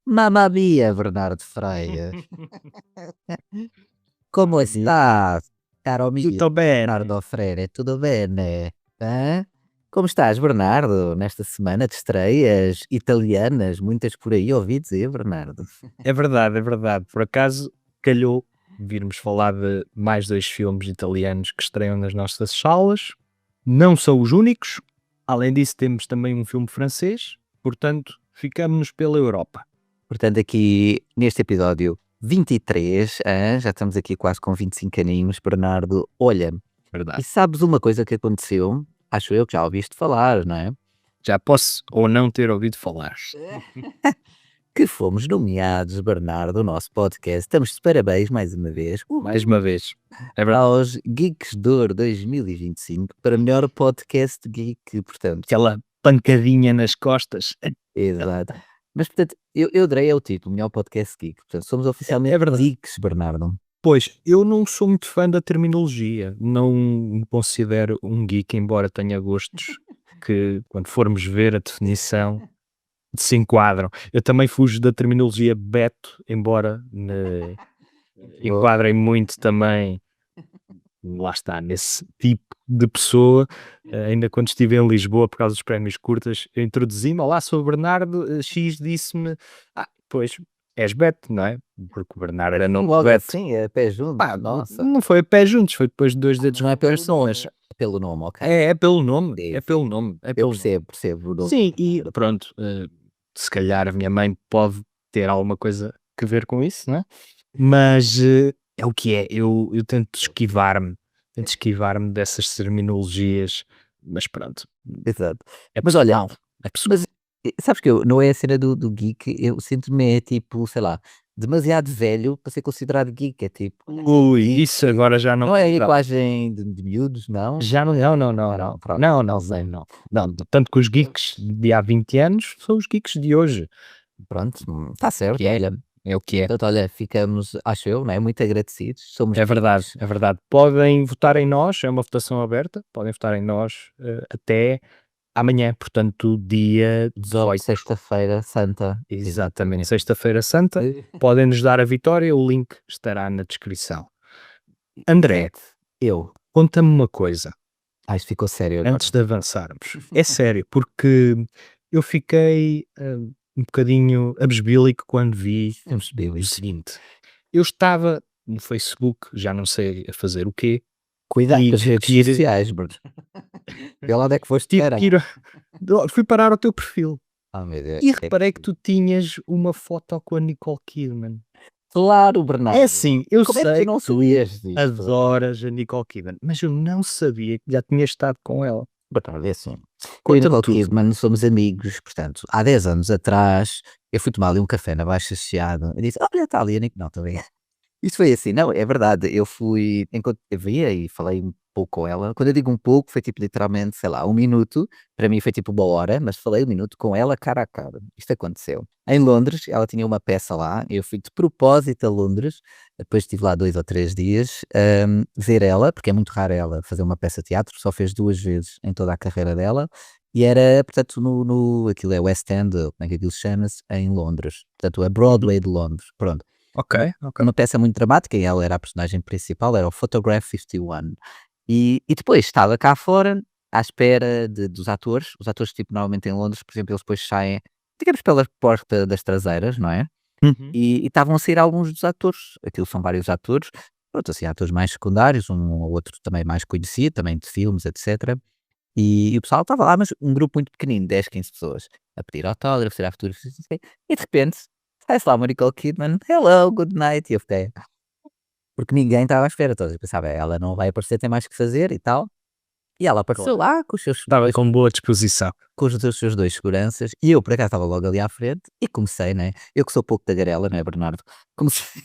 Mamma mia, Bernardo Freitas. Como está, caro amigo Tutto bene. Bernardo Freire? Tudo bene? Hã? Como estás, Bernardo, nesta semana de estreias italianas? Muitas por aí, ouvi dizer, Bernardo. É verdade, é verdade. Por acaso, calhou virmos falar de mais 2 filmes italianos que estreiam nas nossas salas. Não são os únicos. Além disso, temos também um filme francês. Portanto, ficamos pela Europa. Portanto, aqui neste episódio 23, já estamos aqui quase com 25 aninhos, Bernardo. Olha, e Verdade. sabes uma coisa que aconteceu? Acho eu que já ouviste falar, não é? Já posso ou não ter ouvido falar. Que fomos nomeados, Bernardo, o nosso podcast. Estamos de parabéns mais uma vez. Mais uma vez. É verdade. Aos Geeks d'Or 2025 para melhor podcast geek, portanto. Aquela pancadinha nas costas. Exato. Mas, portanto, eu adorei o título, melhor podcast geek. Portanto, somos oficialmente É verdade. geeks, Bernardo. Pois, eu não sou muito fã da terminologia. Não me considero um geek, embora tenha gostos que, quando formos ver a definição, se enquadram. Eu também fujo da terminologia beto, embora me enquadrem muito também, lá está, nesse tipo de pessoa. Ainda quando estive em Lisboa por causa dos prémios curtas, eu introduzi-me: olá, sou o Bernardo, X disse-me, pois, és Beto, não é? Porque o Bernardo era nome Logo Beto. assim, é pé junto. Pá, Nossa. não foi a pé juntos, foi depois de 2 dedos Não é pelo comparações. nome, é pelo nome, ok? É pelo nome, Sim, é pelo nome. É Eu pelo nome. percebo o nome. Sim, e pronto, se calhar a minha mãe pode ter alguma coisa que ver com isso, não é? Mas é o que é, eu tento esquivar-me dessas terminologias, mas pronto, Exato. é Mas olha, pessoal, é pessoal. Mas sabes que não é a cena do geek, eu sinto-me tipo, sei lá, demasiado velho para ser considerado geek, é tipo, Ui, isso agora já não. não é a Não, linguagem de miúdos, não? já não, não, Pronto. não, Zé, não. Tanto que os geeks de há 20 anos são os geeks de hoje. Pronto, está certo. Que é, é o que é. Portanto, olha, ficamos, acho eu, não é? Muito agradecidos. Somos É verdade, geeks. é verdade. Podem votar em nós, é uma votação aberta, podem votar em nós até amanhã, portanto, dia 18. Sexta-feira Santa. Exatamente, Sexta-feira Santa. Podem nos dar a vitória, o link estará na descrição. André, Eu. conta-me uma coisa, Isto ficou sério agora. antes de avançarmos. É sério, porque eu fiquei um bocadinho abesbílico quando vi o seguinte. Eu estava no Facebook, já não sei a fazer o quê. Cuidado E com as redes ir- sociais, Bruno. Vê lá onde é que foste. Tive Era. que fui parar ao teu perfil Oh, meu Deus. e reparei que tu tinhas uma foto com a Nicole Kidman. Claro, Bernardo. É assim, eu Como é que sei tu não que tu sabias disto? adoras a Nicole Kidman, mas eu não sabia que já tinhas estado com ela. Bernardo, é assim. Eu e Conta-me Nicole tudo. Kidman somos amigos, portanto, há 10 anos atrás, eu fui tomar ali um café na Baixa Chiado e disse: olha, está ali a Nicole. Não, estou bem. Isto foi assim, não, é verdade. Eu fui, enquanto eu via e falei um pouco com ela. Quando eu digo um pouco, foi tipo literalmente, sei lá, 1 minuto. Para mim foi tipo 1 hora, mas falei 1 minuto com ela cara a cara. Isto aconteceu. Em Londres, ela tinha uma peça lá. Eu fui de propósito a Londres. Depois estive lá 2 ou 3 dias, ver ela, porque é muito raro ela fazer uma peça de teatro. Só fez 2 vezes em toda a carreira dela. E era, portanto, aquilo é West End, como é que aquilo chama-se, em Londres. Portanto, a Broadway de Londres. Pronto. Ok. Uma peça muito dramática e ela era a personagem principal, era o Photograph 51. E depois estava cá fora, à espera dos atores. Os atores, tipo, normalmente em Londres, por exemplo, eles depois saem, digamos, pela porta das traseiras, não é? Uhum. E estavam a sair alguns dos atores. Aquilo são vários atores, pronto, assim, atores mais secundários, um ou outro também mais conhecido, também de filmes, etc. E o pessoal estava lá, mas um grupo muito pequenino, 10, 15 pessoas, a pedir autógrafos, tirar fotografias, não sei o quê. E de repente, sai-se lá uma Nicole Kidman, hello, good night, e eu fiquei, porque ninguém estava à espera, todos, eu pensava, ela não vai aparecer, tem mais que fazer e tal. E ela apareceu lá com os seus, Estava com boa disposição. com os seus 2 seguranças, e eu por acaso estava logo ali à frente, e comecei, né, eu que sou pouco tagarela, não é, Bernardo? Comecei,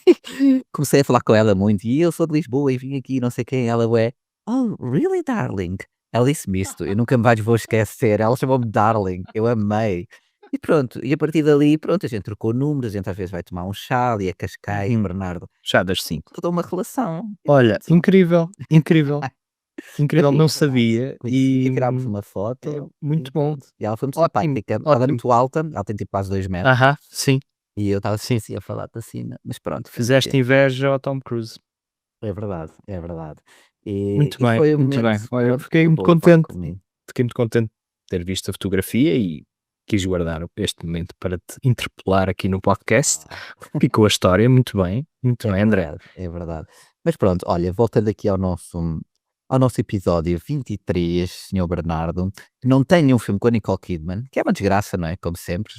comecei a falar com ela muito, e eu sou de Lisboa e vim aqui, não sei quem, ela é, oh, really, darling? Ela disse-me isto, eu nunca mais vou esquecer, ela chamou-me darling, eu amei. E pronto, e a partir dali, pronto, a gente trocou números, a gente às vezes vai tomar um chá ali a Cascais, Bernardo, Já das 5. toda uma relação. Olha, incrível, incrível. incrível, Sim, não é verdade. sabia Conheci, e tirámos uma foto muito bom. e ela foi muito Ótimo, simpática. Ela era ótimo. muito alta, ela tem tipo quase 2 metros, Aham, sim, e eu estava sim. assim a falar para cima, mas pronto, fazer o quê? Fizeste inveja ao Tom Cruise. É verdade, é verdade. E Muito e bem, foi um muito bem. momento, Olha, pronto, que marcou comigo. fiquei muito contente de ter visto a fotografia e quis guardar este momento para te interpelar aqui no podcast. Ah, Ficou a história, muito é bem, André. verdade, é verdade. Mas pronto, olha, voltando aqui ao nosso episódio 23, senhor Bernardo, que não tem nenhum filme com a Nicole Kidman, que é uma desgraça, não é? Como sempre,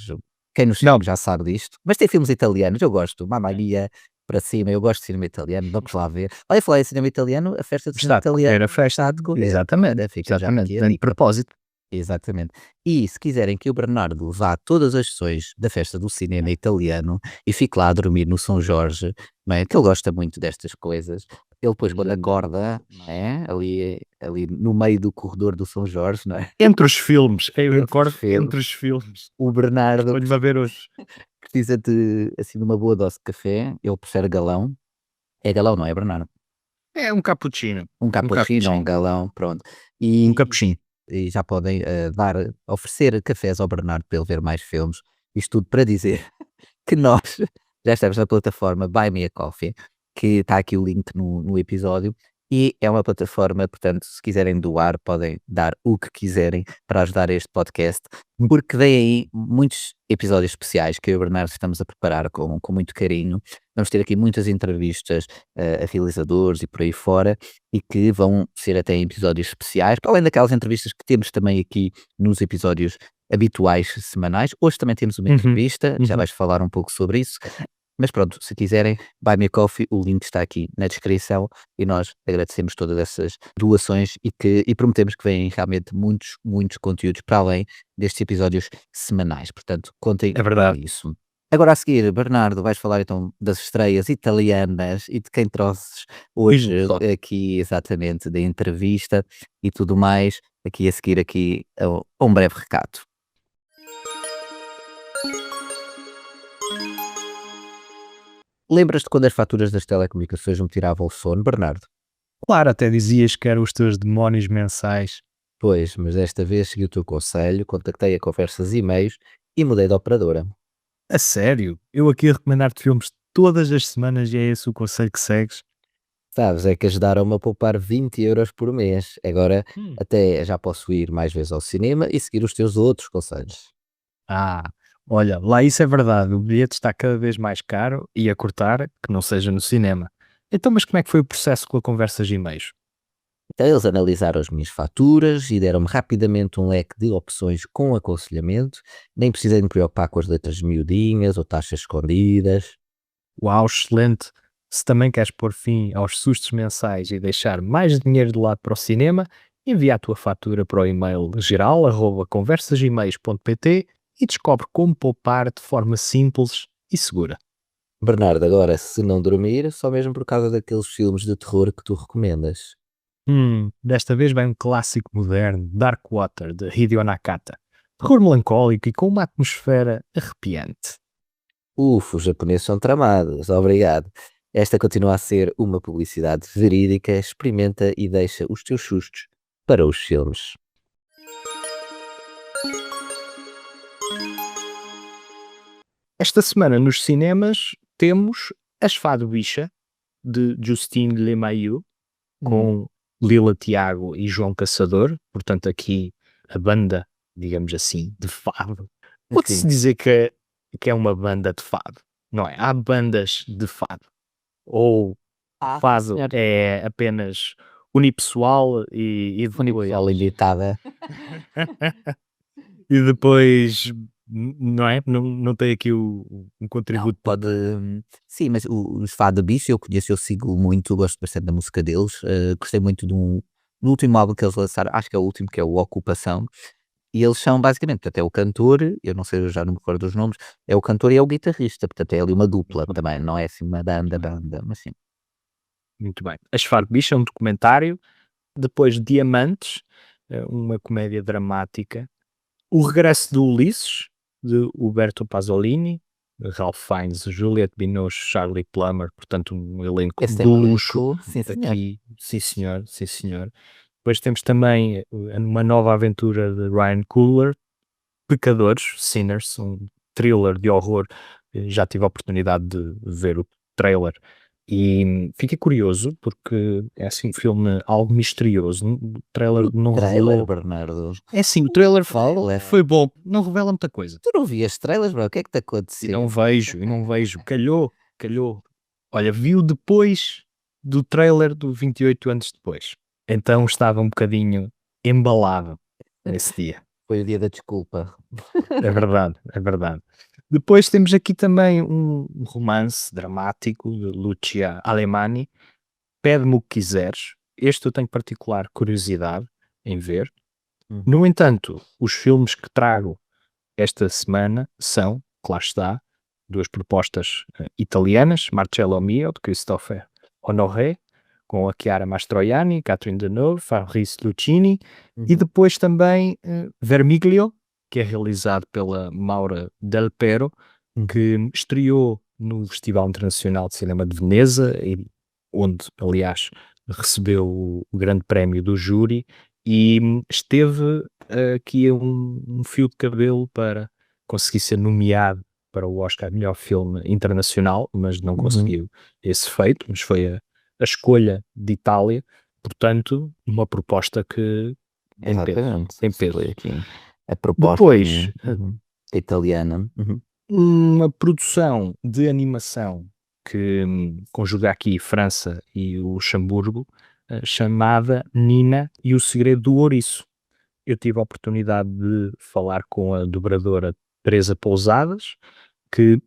quem nos Não, segue já sabe disto, mas tem filmes italianos, eu gosto, Mamma Mia, para cima, eu gosto de cinema italiano, vamos lá ver. Olha, falar em cinema italiano, a festa de cinema está a decorrer italiano a festa. está a decorrer. Exatamente, Olha, fica já exatamente. aqui a Bem de dica. propósito. Exatamente. E se quiserem que o Bernardo vá a todas as sessões da festa do cinema italiano e fique lá a dormir no São Jorge, não é? Que ele gosta muito destas coisas. Ele depois quando acorda, não é? Ali no meio do corredor do São Jorge, não é? Entre os filmes, eu Entre os recordo filmes, entre os filmes. o Bernardo Estou-lhe a ver hoje. precisa de, assim, de uma boa dose de café. Ele prefere galão. É galão, não é, Bernardo? É um cappuccino. Um Um cappuccino ou um cappuccino. galão, pronto. Um E cappuccino. e já podem, oferecer cafés ao Bernardo para ele ver mais filmes. Isto tudo para dizer que nós já estamos na plataforma Buy Me a Coffee, que está aqui o link no episódio, e é uma plataforma, portanto, se quiserem doar, podem dar o que quiserem para ajudar este podcast, porque vem aí muitos episódios especiais que eu e o Bernardo estamos a preparar com muito carinho. Vamos ter aqui muitas entrevistas a realizadores e por aí fora, e que vão ser até episódios especiais, para além daquelas entrevistas que temos também aqui nos episódios habituais semanais. Hoje também temos uma Uhum, entrevista, já uhum. vais falar um pouco sobre isso. Mas pronto, se quiserem, Buy Me a Coffee, o link está aqui na descrição e nós agradecemos todas essas doações e prometemos que vêm realmente muitos, muitos conteúdos para além destes episódios semanais. Portanto, contem É com verdade. isso. Agora a seguir, Bernardo, vais falar então das estreias italianas e de quem trouxes hoje Só. aqui exatamente da entrevista e tudo mais, aqui a seguir aqui a um breve recado. Lembras-te quando as faturas das telecomunicações me tiravam o sono, Bernardo? Claro, até dizias que eram os teus demónios mensais. Pois, mas desta vez segui o teu conselho, contactei a conversas e e-mails e mudei de operadora. A sério? Eu aqui a recomendar-te filmes todas as semanas e é esse o conselho que segues? Sabes, é que ajudaram-me a poupar 20 € por mês. Agora Hum. até já posso ir mais vezes ao cinema e seguir os teus outros conselhos. Ah, olha, lá isso é verdade. O bilhete está cada vez mais caro e a cortar, que não seja no cinema. Então, mas como é que foi o processo com a conversas e e-mails? Então eles analisaram as minhas faturas e deram-me rapidamente um leque de opções com aconselhamento. Nem precisei me preocupar com as letras miudinhas ou taxas escondidas. Uau, excelente! Se também queres pôr fim aos sustos mensais e deixar mais dinheiro de lado para o cinema, envia a tua fatura para o e-mail geral@conversasemails.pt e descobre como poupar de forma simples e segura. Bernardo, agora, se não dormir, só mesmo por causa daqueles filmes de terror que tu recomendas. Desta vez vem um clássico moderno, Dark Water, de Hideo Nakata. Terror melancólico e com uma atmosfera arrepiante. Os japoneses são tramados, obrigado. Esta continua a ser uma publicidade verídica, experimenta e deixa os teus sustos para os filmes. Esta semana nos cinemas temos As Fado Bicha, de Justine Lemayeux, Hum, com Lila Tiago e João Caçador, portanto aqui a banda, digamos assim, de fado. Pode-se sim. dizer que é uma banda de fado, não é? Há bandas de fado, ou Sim, fado senhor. é apenas unipessoal e Unipessoal depois limitada. e depois, não é? Não tem aqui um Não, contributo. pode. Sim, mas os Fado Bicho eu conheço, eu sigo muito, gosto bastante da música deles. Gostei muito do último álbum que eles lançaram, acho que é o último, que é o Ocupação. E eles são basicamente, portanto, é o cantor, eu não sei, eu já não me recordo dos nomes, é o cantor e é o guitarrista, portanto, é ali uma dupla também, não é assim uma banda, mas sim. Muito bem. As Farbicha é um documentário. Depois Diamantes, uma comédia dramática. O Regresso do Ulisses, de Huberto Pasolini, Ralph Fiennes, Juliette Binoche, Charlie Plummer, portanto um elenco Esse de tem um luxo elenco, sim senhor. aqui, sim senhor, sim senhor. Depois temos também uma nova aventura de Ryan Coogler, Pecadores, Sinners, um thriller de horror. Já tive a oportunidade de ver o trailer e fiquei curioso porque é assim um filme algo misterioso. O trailer O não trailer, revelou. Bernardo. É assim, o trailer Fala. foi bom, não revela muita coisa. Tu não vias trailers, bro? O que é que te E aconteceu? não vejo. Calhou. Olha, viu depois do trailer do 28 anos depois. Então estava um bocadinho embalado nesse dia. Foi o dia da desculpa. É verdade. Depois temos aqui também um romance dramático de Lucia Alemani, Pede-me o que quiseres. Este eu tenho particular curiosidade em ver. No entanto, os filmes que trago esta semana são, claro está, duas propostas italianas, Marcello Mio, de Christopher Honoré, com a Chiara Mastroianni, Catherine Deneuve, Fabrice Luchini, e depois também Vermiglio, que é realizado pela Maura Del Pero, que estreou no Festival Internacional de Cinema de Veneza, onde, aliás, recebeu o grande prémio do júri, e esteve aqui a um fio de cabelo para conseguir ser nomeado para o Oscar Melhor Filme Internacional, mas não conseguiu esse feito, mas foi a escolha de Itália, portanto, uma proposta que tem peso, Exatamente. tem peso. Foi aqui a proposta Depois, italiana. uma produção de animação que conjuga aqui França e Luxemburgo, chamada Nina e o Segredo do Ouriço. Eu tive a oportunidade de falar com a dobradora Teresa Pousadas, que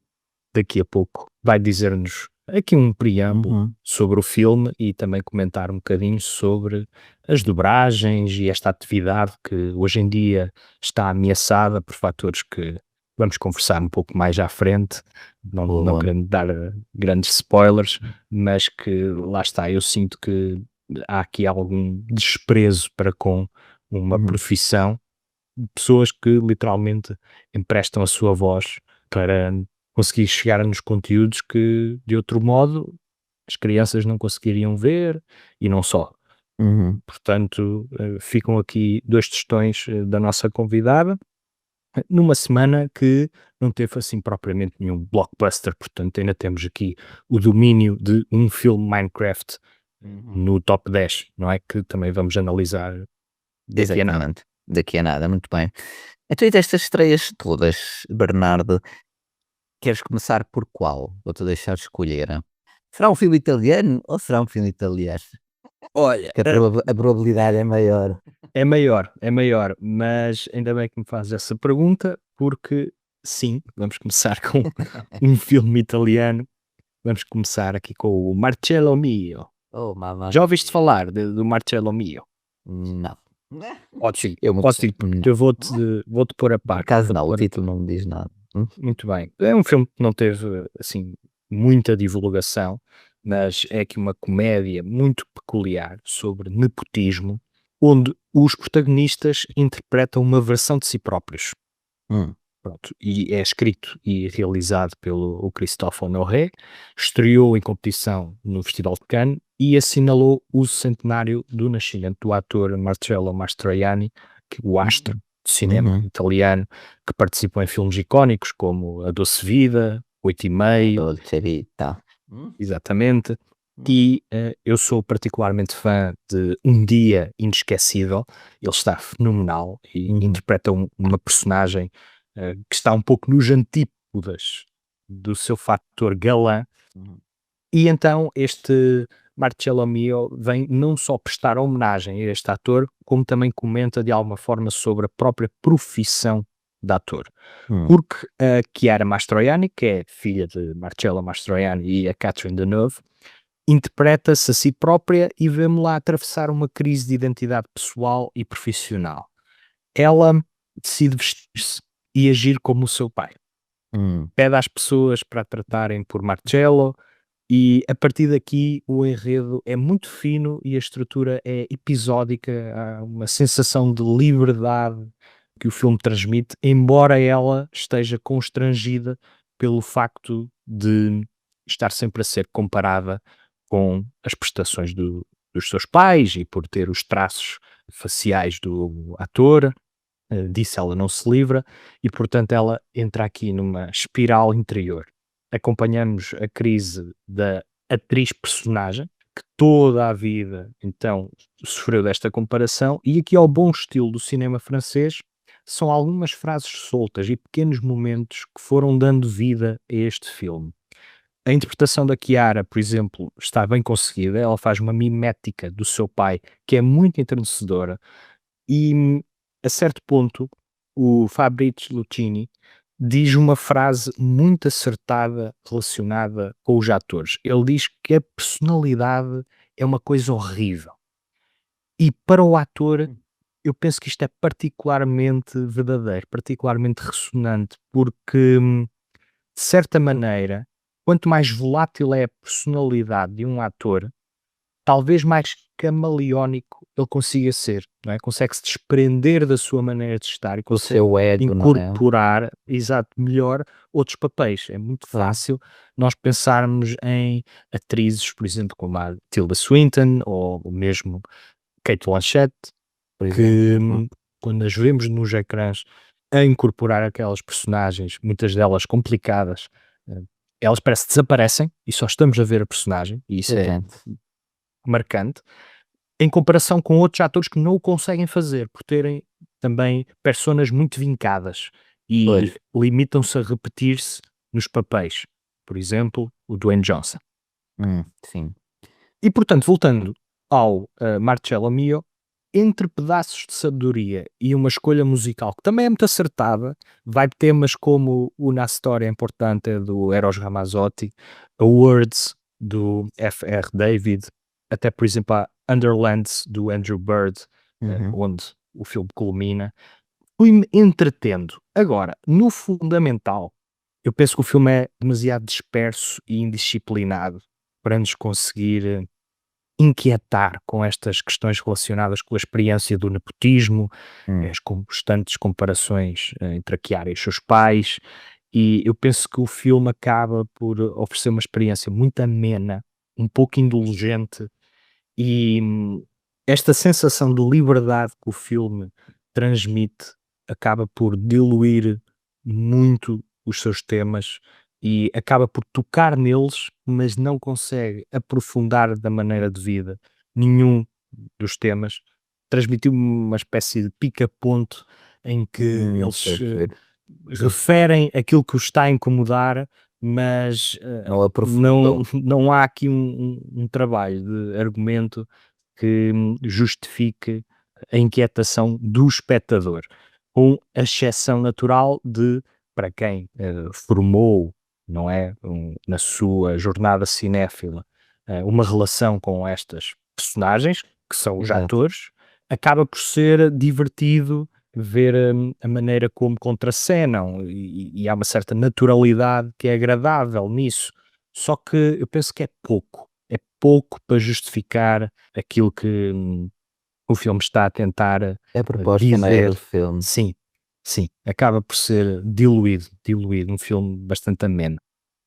daqui a pouco vai dizer-nos aqui um preâmbulo sobre o filme e também comentar um bocadinho sobre as dobragens e esta atividade que hoje em dia está ameaçada por fatores que vamos conversar um pouco mais à frente, não Boa. querendo dar grandes spoilers, mas que lá está, eu sinto que há aqui algum desprezo para com uma profissão, de pessoas que literalmente emprestam a sua voz para conseguir chegar nos conteúdos que de outro modo as crianças não conseguiriam ver e não só. Portanto, ficam aqui 2 testões da nossa convidada, numa semana que não teve assim propriamente nenhum blockbuster, portanto ainda temos aqui o domínio de um filme Minecraft no top 10, não é? Que também vamos analisar daqui a nada. Exatamente. Daqui a nada, muito bem. Então, e destas estreias todas, Bernardo, queres começar por qual? Vou-te deixar escolher. Será um filme italiano ou será um filme italiano? Olha, Que a probabilidade é maior. é maior, mas ainda bem que me fazes essa pergunta, porque sim, vamos começar com um filme italiano. Vamos começar aqui com o Marcello Mio. Oh, mamma Já ouviste falar do Marcello Mio? Não. Ótimo, Eu muito ótimo, porque eu vou-te pôr a Por par. acaso não, o Vou-te pôr a título não me diz nada. Muito bem. É um filme que não teve, assim, muita divulgação, mas é aqui uma comédia muito peculiar sobre nepotismo, onde os protagonistas interpretam uma versão de si próprios. Hum, Pronto, e é escrito e realizado pelo o Christophe Honoré, estreou em competição no Festival de Cannes e assinalou o centenário do nascimento do ator Marcello Mastroianni, que o astro de cinema italiano, que participou em filmes icónicos como A Doce Vida, 8 e meio, Dolce Vita. exatamente, e eu sou particularmente fã de Um Dia Inesquecível, ele está fenomenal e interpreta uma personagem que está um pouco nos antípodas do seu fator galã, e então este Marcello Mio vem não só prestar homenagem a este ator, como também comenta de alguma forma sobre a própria profissão de ator. Porque a Chiara Mastroianni, que é filha de Marcello Mastroianni e a Catherine Deneuve, interpreta-se a si própria e vemos lá atravessar uma crise de identidade pessoal e profissional. Ela decide vestir-se e agir como o seu pai. Pede às pessoas para a tratarem por Marcello e a partir daqui o enredo é muito fino e a estrutura é episódica, há uma sensação de liberdade que o filme transmite, embora ela esteja constrangida pelo facto de estar sempre a ser comparada com as prestações do dos seus pais e por ter os traços faciais do ator, disso ela não se livra e, portanto, ela entra aqui numa espiral interior. Acompanhamos a crise da atriz personagem, que toda a vida, então, sofreu desta comparação, e aqui ao bom estilo do cinema francês, são algumas frases soltas e pequenos momentos que foram dando vida a este filme. A interpretação da Chiara, por exemplo, está bem conseguida, ela faz uma mimética do seu pai, que é muito enternecedora, e a certo ponto o Fabrizio Luchini diz uma frase muito acertada relacionada com os atores. Ele diz que a personalidade é uma coisa horrível. E para o ator, eu penso que isto é particularmente verdadeiro, particularmente ressonante, porque, de certa maneira, quanto mais volátil é a personalidade de um ator, talvez mais camaleónico ele consiga ser, não é? Consegue-se desprender da sua maneira de estar e O consegue seu ego, não é? incorporar, exato, melhor outros papéis. É muito fácil nós pensarmos em atrizes, por exemplo, como a Tilda Swinton ou mesmo Kate Blanchett, Por que exemplo. quando as vemos nos ecrãs a incorporar aquelas personagens, muitas delas complicadas, eh, elas parece que desaparecem e só estamos a ver a personagem, e isso é Exatamente. marcante, em comparação com outros atores que não o conseguem fazer, por terem também personas muito vincadas Pois. e limitam-se a repetir-se nos papéis. Por exemplo, o Dwayne Johnson. Sim. E portanto, voltando ao Marcello Mio, entre pedaços de sabedoria e uma escolha musical que também é muito acertada, vai de temas como Una Storia Importante do Eros Ramazzotti, a Words do F.R. David, até por exemplo a Underlands do Andrew Bird, Uhum. onde o filme culmina. Fui-me entretendo. Agora, no fundamental, eu penso que o filme é demasiado disperso e indisciplinado para nos conseguir inquietar com estas questões relacionadas com a experiência do nepotismo, Hum. as constantes comparações entre a Chiara e os seus pais, e eu penso que o filme acaba por oferecer uma experiência muito amena, um pouco indulgente, e esta sensação de liberdade que o filme transmite acaba por diluir muito os seus temas e acaba por tocar neles, mas não consegue aprofundar da maneira devida nenhum dos temas. Transmitiu-me uma espécie de pica-ponto em que Estou a eles perceber. referem aquilo que os está a incomodar, mas Não não, aprofundam. não há aqui um trabalho de argumento que justifique a inquietação do espectador, com a exceção natural de, para quem formou, não é, na sua jornada cinéfila, uma relação com estas personagens, que são os Exato. atores, acaba por ser divertido ver a maneira como contracenam e há uma certa naturalidade que é agradável nisso. Só que eu penso que é pouco para justificar aquilo que o filme está a tentar É a proposta, não é, do dizer. filme. Sim, sim, acaba por ser diluído, um filme bastante ameno.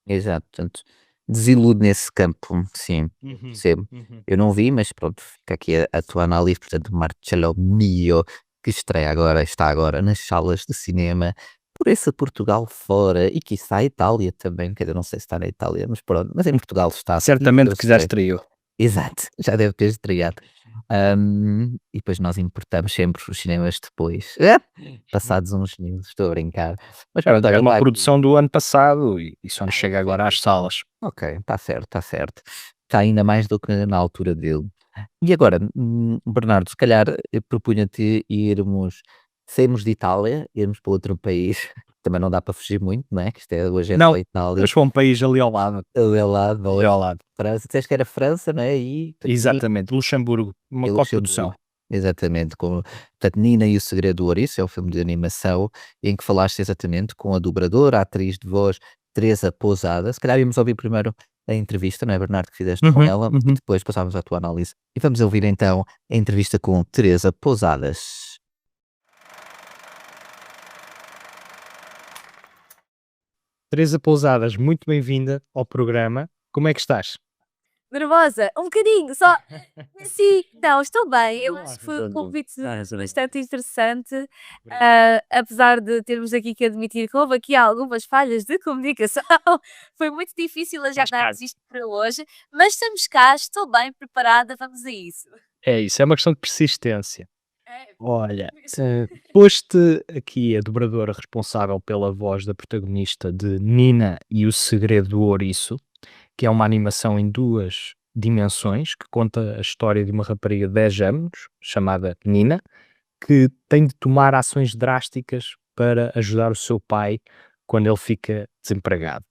Exato, portanto, desilude nesse campo, sim, Uhum, percebo. uhum. Eu não vi, mas pronto, fica aqui a tua análise, portanto, Marcello Mio, que está agora nas salas de cinema, por esse Portugal fora e quiçá a Itália também, quer dizer, não sei se está na Itália, mas pronto, mas em Portugal está, sim, Certamente eu que já sei. estreou. Exato, já deve ter estreado. E depois nós importamos sempre os cinemas depois, passados uns meses, estou a brincar. Mas pronto, É olha, uma está aqui. produção do ano passado e só nos Ah, chega agora às ok. salas. Ok, está certo, está certo. Está ainda mais do que na altura dele. E agora, Bernardo, se calhar eu propunha-te irmos, sairmos de Itália, irmos para outro país, também não dá para fugir muito, não é? Que isto é, hoje é só Não, Itália, mas foi um país ali ao lado, ali ao lado, ali ao lado. França, disseste que era França, não é? E Exatamente, Luxemburgo, uma e Luxemburgo. coprodução. Exatamente, com portanto, Nina e o Segredo do Ouriço, é um filme de animação em que falaste exatamente com a dobradora, a atriz de voz Teresa Pousada. Se calhar íamos ouvir primeiro a entrevista, não é, Bernardo, que fizeste com Uhum, ela, e uhum. depois passávamos à tua análise. E vamos ouvir então a entrevista com Teresa Pousadas. Teresa Pousadas, muito bem-vinda ao programa. Como é que estás? Nervosa, um bocadinho, só sim, não, estou bem. Eu Não há acho que foi um razão de dúvida. convite Não há razão de dúvida. bastante interessante, Obrigado. apesar de termos aqui que admitir que houve aqui algumas falhas de comunicação, foi muito difícil Faz agendarmos parte. isto para hoje, mas estamos cá, estou bem preparada, vamos a isso. É isso, é uma questão de persistência. É, Olha, mesmo. foste aqui a dobradora responsável pela voz da protagonista de Nina e o Segredo do Ouriço, que é uma animação em 2 dimensões, que conta a história de uma rapariga de 10 anos, chamada Nina, que tem de tomar ações drásticas para ajudar o seu pai quando ele fica desempregado.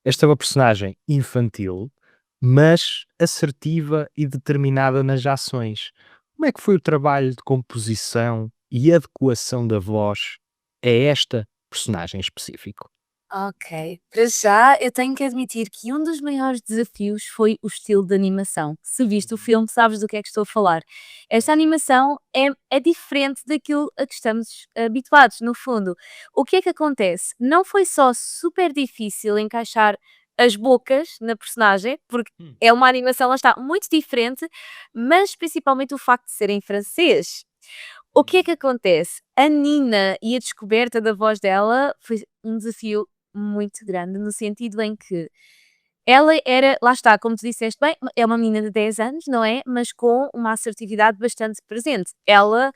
Esta é uma personagem infantil, mas assertiva e determinada nas ações. Como é que foi o trabalho de composição e adequação da voz a esta personagem em específico? Ok, para já eu tenho que admitir que um dos maiores desafios foi o estilo de animação. Se viste o filme, sabes do que é que estou a falar. Esta animação é diferente daquilo a que estamos habituados, no fundo. O que é que acontece? Não foi só super difícil encaixar as bocas na personagem, porque Hum. é uma animação, lá está, muito diferente, mas principalmente o facto de ser em francês. O que é que acontece? A Nina e a descoberta da voz dela foi um desafio muito grande, no sentido em que ela era, lá está, como tu disseste bem, é uma menina de 10 anos, não é? Mas com uma assertividade bastante presente. Ela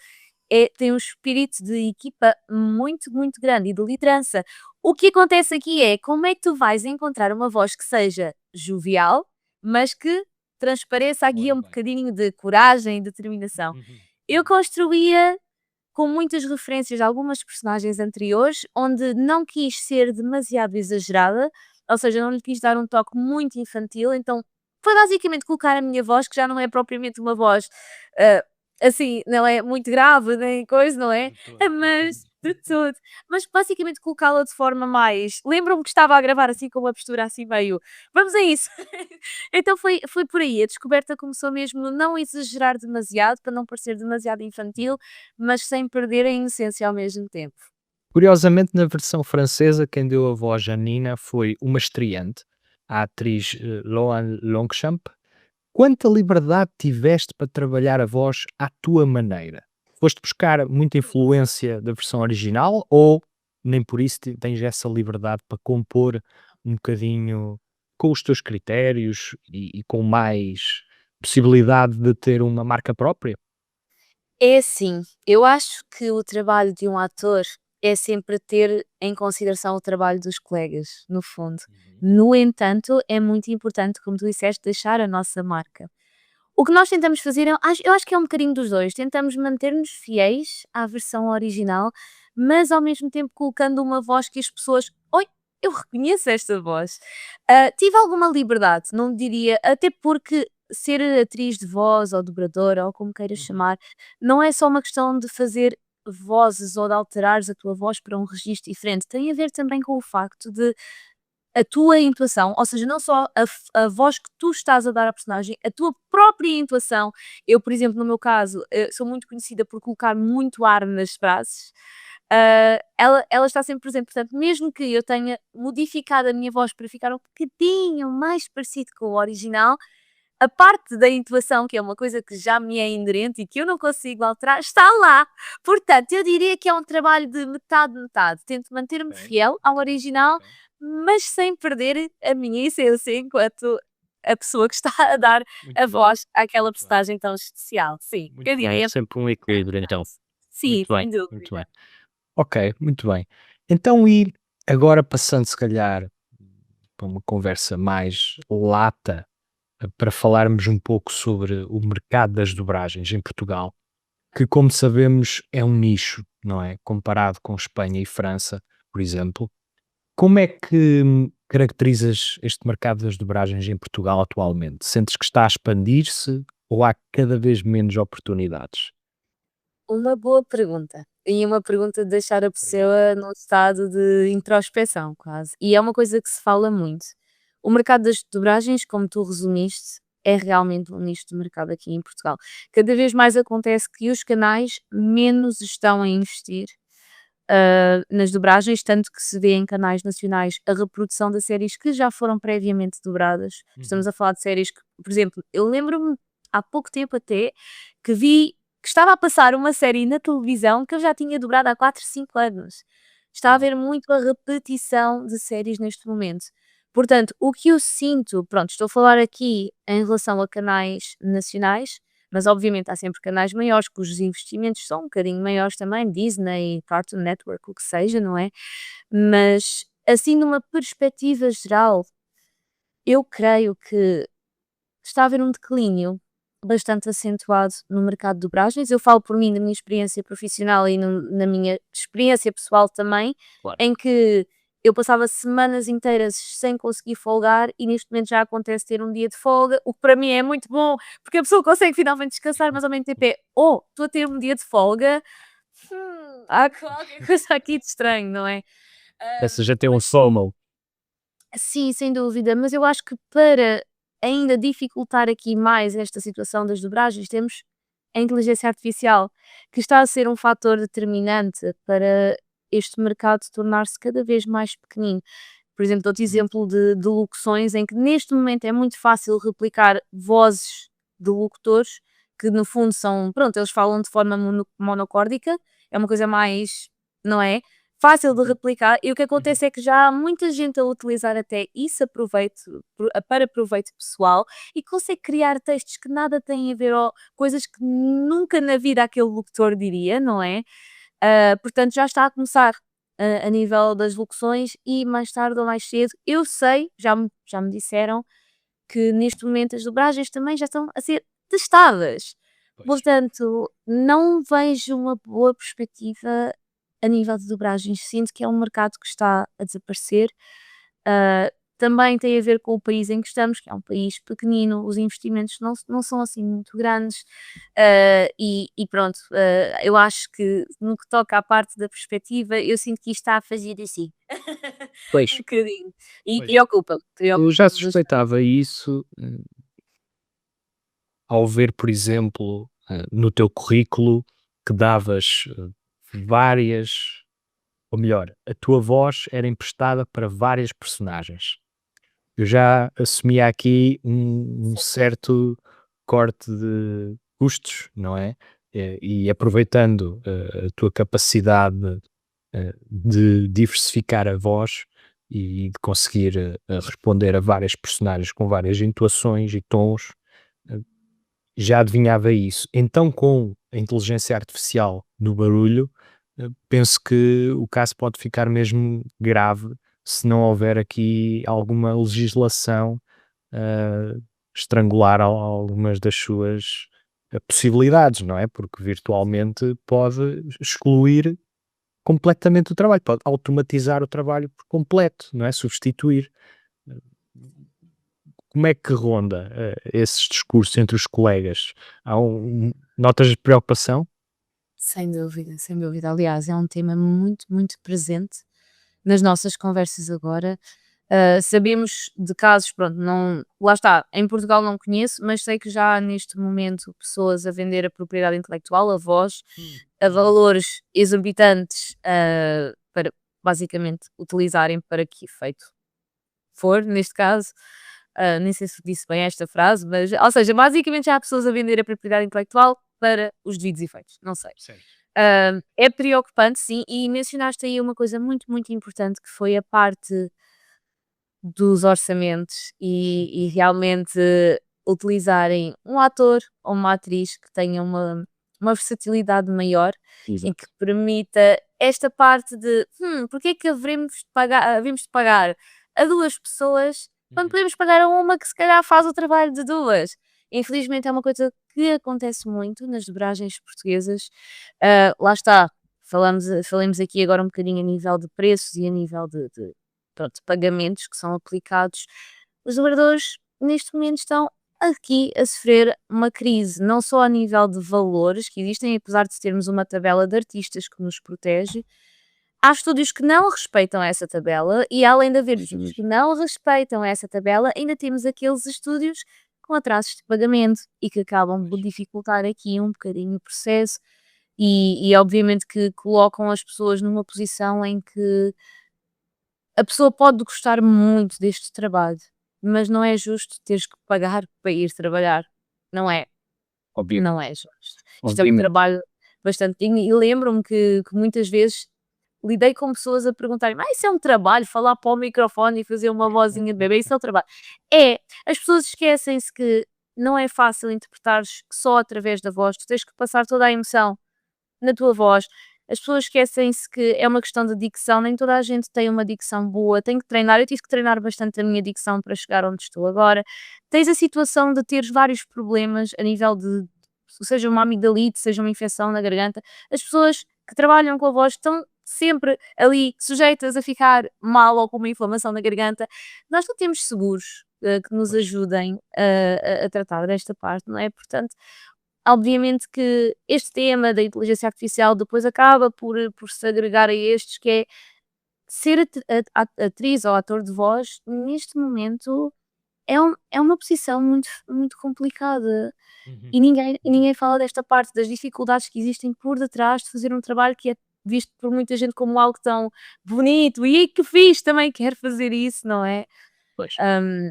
tem um espírito de equipa muito, muito grande e de liderança. O que acontece aqui é como é que tu vais encontrar uma voz que seja jovial, mas que transpareça aqui Ora um bem. bocadinho de coragem e determinação. Eu construía com muitas referências de algumas personagens anteriores, onde não quis ser demasiado exagerada, ou seja, não lhe quis dar um toque muito infantil, então foi basicamente colocar a minha voz, que já não é propriamente uma voz, ah, assim, não é muito grave nem coisa, não é? De todo, de Mas todo. de tudo. Mas basicamente colocá-la de forma mais. Lembro-me que estava a gravar assim com uma postura assim meio. Vamos a isso! Então foi por aí. A descoberta começou mesmo no não exagerar demasiado, para não parecer demasiado infantil, mas sem perder a inocência ao mesmo tempo. Curiosamente, na versão francesa, quem deu a voz à Nina foi uma estreante, a atriz Loan Longchamp. Quanta liberdade tiveste para trabalhar a voz à tua maneira? Foste buscar muita influência da versão original ou nem por isso tens essa liberdade para compor um bocadinho com os teus critérios e com mais possibilidade de ter uma marca própria? É assim, eu acho que o trabalho de um ator é sempre ter em consideração o trabalho dos colegas, no fundo. Uhum. No entanto, é muito importante, como tu disseste, deixar a nossa marca. O que nós tentamos fazer, eu acho que é um bocadinho dos dois. Tentamos manter-nos fiéis à versão original, mas ao mesmo tempo colocando uma voz que as pessoas. Oi, eu reconheço esta voz. Tive alguma liberdade, não diria, até porque ser atriz de voz ou dobradora, ou como queiras Uhum. chamar, não é só uma questão de fazer vozes ou de alterares a tua voz para um registro diferente. Tem a ver também com o facto de a tua intuação, ou seja, não só a voz que tu estás a dar à personagem, a tua própria intuação. Eu, por exemplo, no meu caso, sou muito conhecida por colocar muito ar nas frases. Ela está sempre presente, portanto, mesmo que eu tenha modificado a minha voz para ficar um bocadinho mais parecido com o original, a parte da intuação, que é uma coisa que já me é inerente e que eu não consigo alterar, está lá. Portanto, eu diria que é um trabalho de metade, metade. Tento manter-me Ok, fiel ao original, ok. mas sem perder a minha essência enquanto a pessoa que está a dar Muito a bem, voz àquela muito bem, personagem tão especial. Sim, muito eu bem. É diria. sempre um equilíbrio, então. Sim, Muito bem, sem muito bem. dúvida. Ok, muito bem. Então, e agora passando, se calhar, para uma conversa mais lata, para falarmos um pouco sobre o mercado das dobragens em Portugal, que, como sabemos, é um nicho, não é? Comparado com Espanha e França, por exemplo. Como é que caracterizas este mercado das dobragens em Portugal atualmente? Sentes que está a expandir-se ou há cada vez menos oportunidades? Uma boa pergunta. E uma pergunta de deixar a Obrigado. pessoa num estado de introspeção, quase. E é uma coisa que se fala muito. O mercado das dobragens, como tu resumiste, é realmente um nicho de mercado aqui em Portugal. Cada vez mais acontece que os canais menos estão a investir nas dobragens, tanto que se vê em canais nacionais a reprodução de séries que já foram previamente dobradas. Estamos a falar de séries que, por exemplo, eu lembro-me há pouco tempo até que vi que estava a passar uma série na televisão que eu já tinha dobrado há 4, 5 anos. Está a haver muito a repetição de séries neste momento. Portanto, o que eu sinto, pronto, estou a falar aqui em relação a canais nacionais, mas obviamente há sempre canais maiores cujos investimentos são um bocadinho maiores também, Disney, Cartoon Network, o que seja, não é? Mas assim, numa perspectiva geral, eu creio que está a haver um declínio bastante acentuado no mercado de dobragens. Eu falo por mim, da minha experiência profissional e na minha experiência pessoal também, Claro. em que eu passava semanas inteiras sem conseguir folgar e neste momento já acontece ter um dia de folga, o que para mim é muito bom, porque a pessoa consegue finalmente descansar, mas ao mesmo tempo estou a ter um dia de folga, há qualquer coisa aqui de estranho, não é? Essa já tem um FOMO. Sim, sem dúvida, mas eu acho que para ainda dificultar aqui mais esta situação das dobragens, temos a inteligência artificial, que está a ser um fator determinante para este mercado tornar-se cada vez mais pequenino. Por exemplo, dou-te exemplo de locuções em que neste momento é muito fácil replicar vozes de locutores que no fundo são, pronto, eles falam de forma monocórdica, é uma coisa mais, não é? Fácil de replicar, e o que acontece é que já há muita gente a utilizar até isso para proveito pessoal e consegue criar textos que nada têm a ver, ou coisas que nunca na vida aquele locutor diria, não é? Portanto, já está a começar a nível das locuções e mais tarde ou mais cedo, eu sei, já me disseram que neste momento as dobragens também já estão a ser testadas. Pois. Portanto, não vejo uma boa perspectiva a nível de dobragens. Sinto que é um mercado que está a desaparecer. Também tem a ver com o país em que estamos, que é um país pequenino, os investimentos não são assim muito grandes. E pronto, eu acho que no que toca à parte da perspectiva, eu sinto que isto está a fazer assim. Pois. Um bocadinho. E Pois. preocupa-me. Eu já bastante. suspeitava isso, ao ver, por exemplo, no teu currículo que davas várias, ou melhor, a tua voz era emprestada para várias personagens. Eu já assumia aqui um certo corte de custos, não é? E aproveitando a tua capacidade de diversificar a voz e de conseguir responder a várias personagens com várias entoações e tons, eh, já adivinhava isso. Então, com a inteligência artificial no barulho, penso que o caso pode ficar mesmo grave se não houver aqui alguma legislação a estrangular algumas das suas possibilidades, não é? Porque virtualmente pode excluir completamente o trabalho, pode automatizar o trabalho por completo, não é? Substituir. Como é que ronda esses discursos entre os colegas? Notas de preocupação? Sem dúvida, sem dúvida. Aliás, é um tema muito, muito presente nas nossas conversas agora. Sabemos de casos, pronto, não, lá está, em Portugal não conheço, mas sei que já há neste momento pessoas a vender a propriedade intelectual, a voz, a valores exorbitantes, para basicamente utilizarem para que efeito for, neste caso. Nem sei se disse bem esta frase, mas, ou seja, basicamente já há pessoas a vender a propriedade intelectual para os devidos efeitos, não sei. Certo. É preocupante, sim, e mencionaste aí uma coisa muito, muito importante que foi a parte dos orçamentos e realmente utilizarem um ator ou uma atriz que tenha uma versatilidade maior e que permita esta parte de porque é que havemos de pagar a duas pessoas quando podemos pagar a uma que se calhar faz o trabalho de duas. Infelizmente é uma coisa que acontece muito nas dobragens portuguesas. Lá está, falamos aqui agora um bocadinho a nível de preços e a nível pronto, de pagamentos que são aplicados. Os dobradores neste momento estão aqui a sofrer uma crise, não só a nível de valores que existem, apesar de termos uma tabela de artistas que nos protege. Há estúdios que não respeitam essa tabela e além de haver estúdios que não respeitam essa tabela, ainda temos aqueles estúdios com atrasos de pagamento e que acabam de dificultar aqui um bocadinho o processo e obviamente que colocam as pessoas numa posição em que a pessoa pode gostar muito deste trabalho, mas não é justo teres que pagar para ir trabalhar, não é? Obvio, Não é justo. Isto é um obviamente. trabalho bastante digno e lembro-me que muitas vezes lidei com pessoas a perguntarem-me: "Ah, isso é um trabalho, falar para o microfone e fazer uma vozinha de bebê, isso é um trabalho". É, as pessoas esquecem-se que não é fácil interpretares só através da voz, tu tens que passar toda a emoção na tua voz. As pessoas esquecem-se que é uma questão de dicção, nem toda a gente tem uma dicção boa, tem que treinar. Eu tive que treinar bastante a minha dicção para chegar onde estou agora. Tens a situação de teres vários problemas a nível de, seja uma amigdalite, seja uma infecção na garganta. As pessoas que trabalham com a voz estão sempre ali sujeitas a ficar mal ou com uma inflamação na garganta. Nós não temos seguros que nos Pois. ajudem a tratar desta parte, não é? Portanto, obviamente que este tema da inteligência artificial depois acaba por se agregar a estes, que é ser atriz ou ator de voz, neste momento, é uma posição muito complicada. Uhum. E ninguém fala desta parte, das dificuldades que existem por detrás de fazer um trabalho que é visto por muita gente como algo tão bonito, e que fixe, também quero fazer isso, não é? Pois. Hum,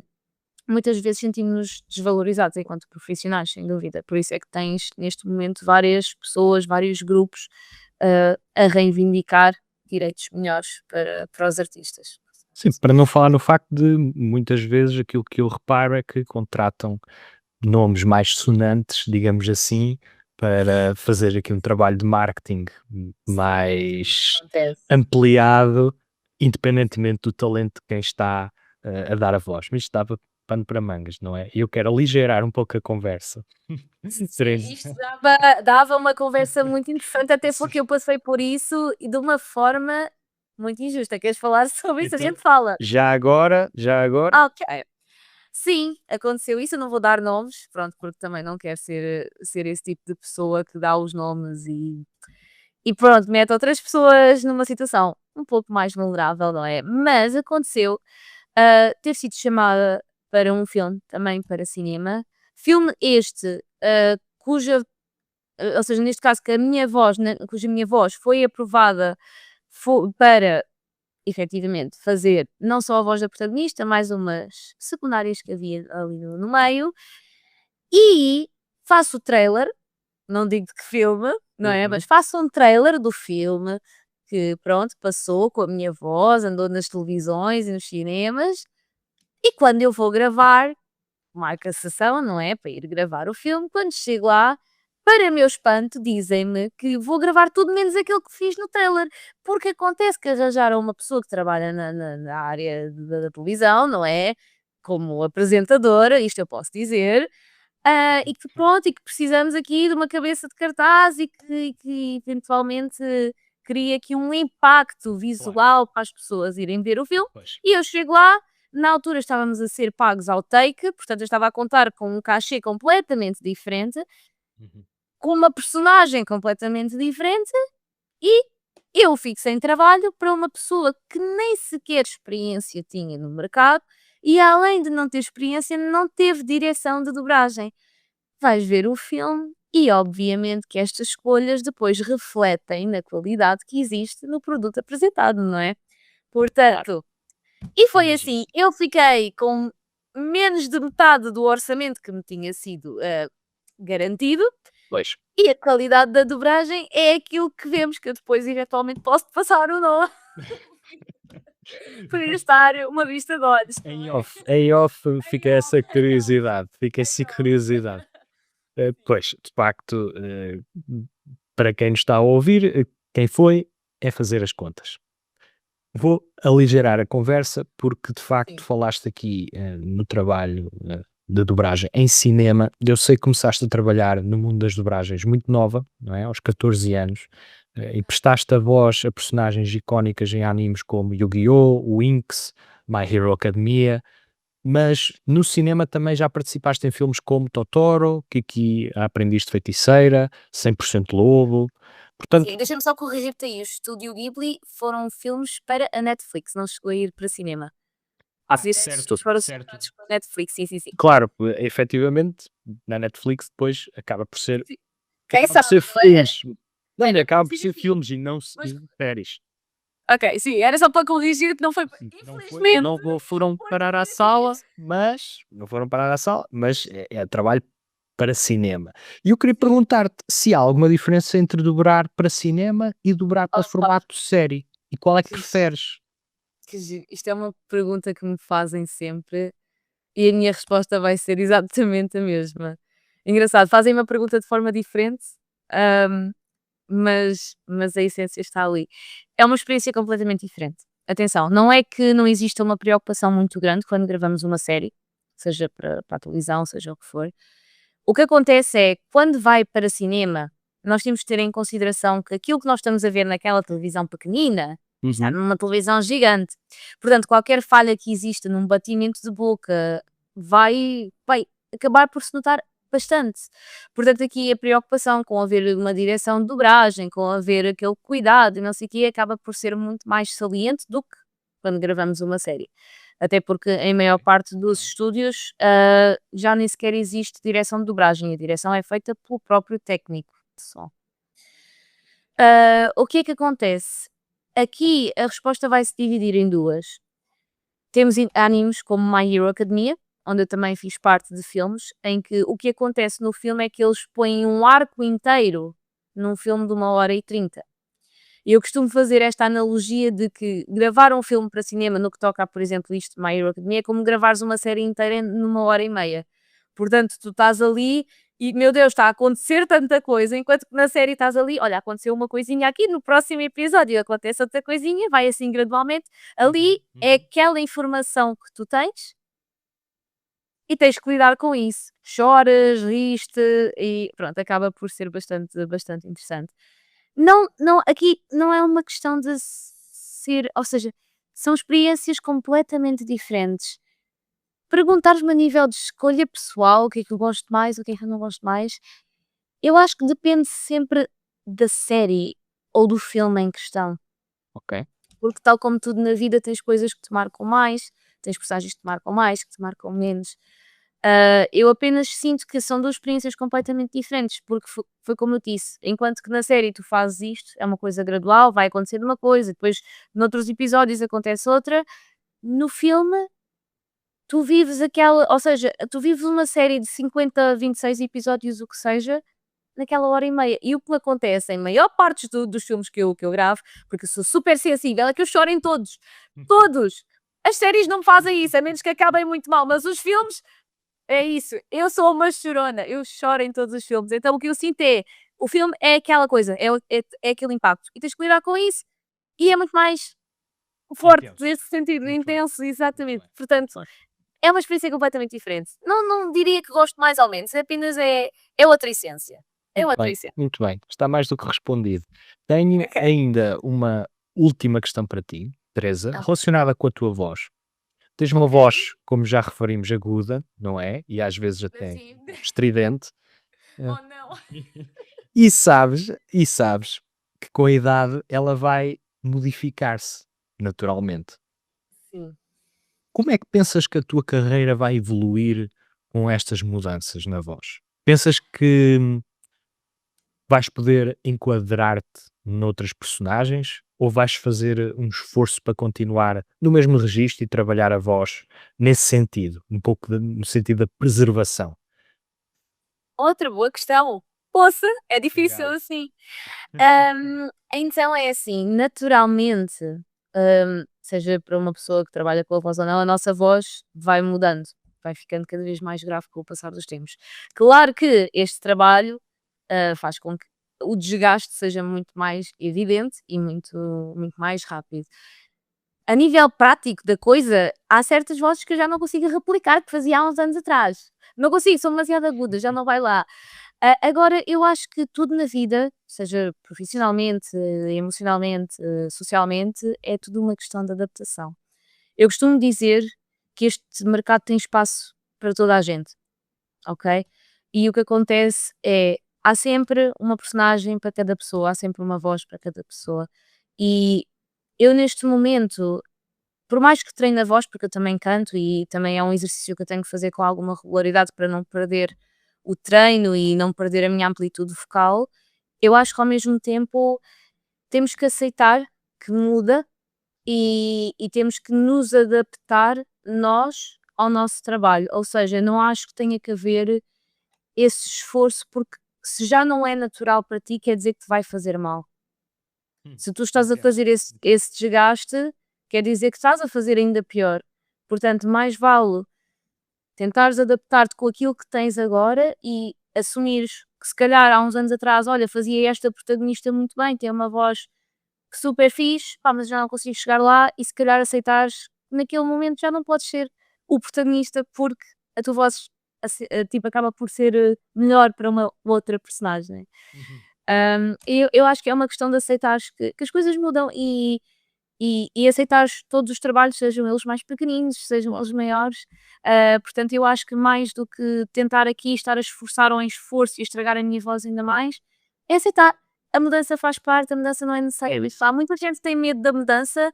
Muitas vezes sentimos-nos desvalorizados enquanto profissionais, sem dúvida. Por isso é que tens, neste momento, várias pessoas, vários grupos, a reivindicar direitos melhores para os artistas. Sim, para não falar no facto de muitas vezes aquilo que eu reparo é que contratam nomes mais sonantes, digamos assim, para fazer aqui um trabalho de marketing mais Acontece. ampliado, independentemente do talento de quem está a dar a voz. Mas isto dava pano para mangas, não é? E eu quero aligerar um pouco a conversa. Sereno. Isto dava uma conversa muito interessante, até porque eu passei por isso e de uma forma muito injusta. Queres falar sobre isso? A Então, gente fala. já agora, Ok. Sim, aconteceu isso, eu não vou dar nomes, pronto, porque também não quero ser esse tipo de pessoa que dá os nomes e pronto, mete outras pessoas numa situação um pouco mais vulnerável, não é? Mas aconteceu, ter sido chamada para um filme, também para cinema. Filme este, ou seja, neste caso que a minha voz, cuja minha voz foi aprovada para efetivamente fazer não só a voz da protagonista, mais umas secundárias que havia ali no meio, e faço o trailer, não digo de que filme, não é? Mas faço um trailer do filme que, pronto, passou com a minha voz, andou nas televisões e nos cinemas, e quando eu vou gravar, marca a sessão, não é? Para ir gravar o filme, quando chego lá, para meu espanto, dizem-me que vou gravar tudo menos aquilo que fiz no trailer, porque acontece que arranjaram uma pessoa que trabalha na área da televisão, não é? Como apresentadora, isto eu posso dizer, e que pronto, e que precisamos aqui de uma cabeça de cartaz e que eventualmente cria aqui um impacto claro, visual para as pessoas irem ver o filme. pois. E eu chego lá, na altura estávamos a ser pagos ao take, portanto eu estava a contar com um cachê completamente diferente, Uhum. com uma personagem completamente diferente, e eu fico sem trabalho para uma pessoa que nem sequer experiência tinha no mercado e, além de não ter experiência, não teve direção de dobragem. Vais ver o filme e, obviamente, que estas escolhas depois refletem na qualidade que existe no produto apresentado, não é? Claro, Portanto, e foi imagino. assim, eu fiquei com menos de metade do orçamento que me tinha sido garantido, Pois. e a qualidade da dobragem é aquilo que vemos, que eu depois eventualmente posso te passar ou não, por estar uma vista de olhos, não Em é? off, em off Em fica essa off, em off, curiosidade, fica essa em off. curiosidade. Pois, de facto, para quem nos está a ouvir, quem foi é fazer as contas. Vou aligerar a conversa porque de facto Sim. falaste aqui no trabalho de dobragem em cinema. Eu sei que começaste a trabalhar no mundo das dobragens muito nova, não é? Aos 14 anos, e prestaste a voz a personagens icónicas em animes como Yu-Gi-Oh!, Winx, My Hero Academia, mas no cinema também já participaste em filmes como Totoro, Kiki, a Aprendiz de Feiticeira, 100% Lobo. Portanto, Sim, deixa-me só corrigir-te aí, o Estúdio Ghibli foram filmes para a Netflix, não chegou a ir para cinema. Esses certo, foram certo. separados pela Netflix, sim, sim, sim. Claro, efetivamente, na Netflix depois acaba por ser Sim. Quem acaba por sabe, ser não é? filmes, Ainda acaba por Sim, ser sim. filmes e não Mas- séries. Ok, sim, era só para corrigir que não foi. Infelizmente. Não foram parar à sala, mas não foram parar à sala, mas é trabalho para cinema. E eu queria perguntar-te se há alguma diferença entre dobrar para cinema e dobrar para Opa, formato série. E qual é que que giro, preferes? que giro. Isto é uma pergunta que me fazem sempre e a minha resposta vai ser exatamente a mesma. Engraçado, fazem uma pergunta de forma diferente, ahm, mas a essência está ali. É uma experiência completamente diferente. Atenção, não é que não exista uma preocupação muito grande quando gravamos uma série, seja para a televisão, seja o que for. O que acontece é, quando vai para cinema, nós temos que ter em consideração que aquilo que nós estamos a ver naquela televisão pequenina está numa televisão gigante. Portanto, qualquer falha que exista num batimento de boca vai acabar por se notar bastante. Portanto, aqui a preocupação com haver uma direção de dobragem, com haver aquele cuidado e não sei o quê, acaba por ser muito mais saliente do que quando gravamos uma série. Até porque em maior parte dos estúdios já nem sequer existe direção de dobragem, a direção é feita pelo próprio técnico de som. O que é que acontece? Aqui a resposta vai se dividir em duas. Temos animes como My Hero Academia, onde eu também fiz parte de filmes, em que o que acontece no filme é que eles põem um arco inteiro num filme de 1h30. E eu costumo fazer esta analogia de que gravar um filme para cinema, no que toca a, por exemplo, isto de My Hero Academia, é como gravares uma série inteira numa hora e meia. Portanto, tu estás ali e, meu Deus, está a acontecer tanta coisa, enquanto que na série estás ali, olha, aconteceu uma coisinha aqui, no próximo episódio acontece outra coisinha, vai assim gradualmente. Ali é aquela informação que tu tens e tens que lidar com isso. Choras, riste e pronto, acaba por ser bastante interessante. Não, aqui não é uma questão de ser, ou seja, são experiências completamente diferentes. Perguntares-me a nível de escolha pessoal, o que é que eu gosto mais, o que é que eu não gosto mais, eu acho que depende sempre da série ou do filme em questão. Ok. Porque tal como tudo na vida, tens coisas que te marcam mais, tens personagens que te marcam mais, que te marcam menos. Eu apenas sinto que são duas experiências completamente diferentes, porque foi como eu disse, enquanto que na série tu fazes isto, é uma coisa gradual, vai acontecer uma coisa, depois noutros episódios acontece outra, no filme tu vives aquela, ou seja, tu vives uma série de 50, 26 episódios, o que seja, naquela hora e meia. E o que me acontece em maior parte dos filmes que eu gravo, porque eu sou super sensível, é que eu choro em todos. Todos! As séries não fazem isso, a menos que acabem muito mal, mas os filmes é isso, eu sou uma chorona, eu choro em todos os filmes, então o que eu sinto é, o filme é aquela coisa, é aquele impacto, e tens que lidar com isso, e é muito mais forte Intenso. nesse sentido, Muito bem. intenso, exatamente, bem. portanto, é uma experiência completamente diferente. Não diria que gosto mais ou menos, apenas é outra essência, é outra Bem, essência. muito bem. Está mais do que respondido. Tenho ainda uma última questão para ti, Teresa, Ah, relacionada com a tua voz. Tens uma voz, como já referimos, aguda, não é? E às vezes até sim. estridente. Oh não. E sabes que com a idade ela vai modificar-se naturalmente. Sim. Como é que pensas que a tua carreira vai evoluir com estas mudanças na voz? Pensas que vais poder enquadrar-te noutras personagens ou vais fazer um esforço para continuar no mesmo registro e trabalhar a voz nesse sentido, um pouco no sentido da preservação? Outra boa questão. Poça, é difícil Obrigado. assim. Então é assim, naturalmente, seja para uma pessoa que trabalha com a voz ou não, a nossa voz vai mudando, vai ficando cada vez mais grave com o passar dos tempos. Claro que este trabalho faz com que o desgaste seja muito mais evidente e muito mais rápido. A nível prático da coisa, há certas vozes que eu já não consigo replicar que fazia há uns anos atrás. Não consigo, são demasiado agudas, já não vai lá. Agora, eu acho que tudo na vida, seja profissionalmente, emocionalmente, socialmente, é tudo uma questão de adaptação. Eu costumo dizer que este mercado tem espaço para toda a gente, ok? E o que acontece é, há sempre uma personagem para cada pessoa, há sempre uma voz para cada pessoa. E eu neste momento, por mais que treine a voz, porque eu também canto e também é um exercício que eu tenho que fazer com alguma regularidade para não perder o treino e não perder a minha amplitude vocal, eu acho que ao mesmo tempo temos que aceitar que muda e temos que nos adaptar nós ao nosso trabalho. Ou seja, não acho que tenha que haver esse esforço, porque se já não é natural para ti, quer dizer que te vai fazer mal. Se tu estás a Entendo. fazer esse desgaste, quer dizer que estás a fazer ainda pior. Portanto, mais vale tentares adaptar-te com aquilo que tens agora e assumires que se calhar há uns anos atrás, olha, fazia esta protagonista muito bem, tem uma voz super fixe, pá, mas já não consigo chegar lá, e se calhar aceitares que naquele momento já não podes ser o protagonista porque a tua voz tipo, acaba por ser melhor para uma outra personagem. Uhum. Eu acho que é uma questão de aceitares que as coisas mudam e aceitares todos os trabalhos, sejam eles mais pequeninos, sejam eles maiores. Portanto, eu acho que mais do que tentar aqui estar a esforçar ou em esforço e estragar a minha voz ainda mais, é aceitar. A mudança faz parte, a mudança não é necessária. Há muita gente que tem medo da mudança,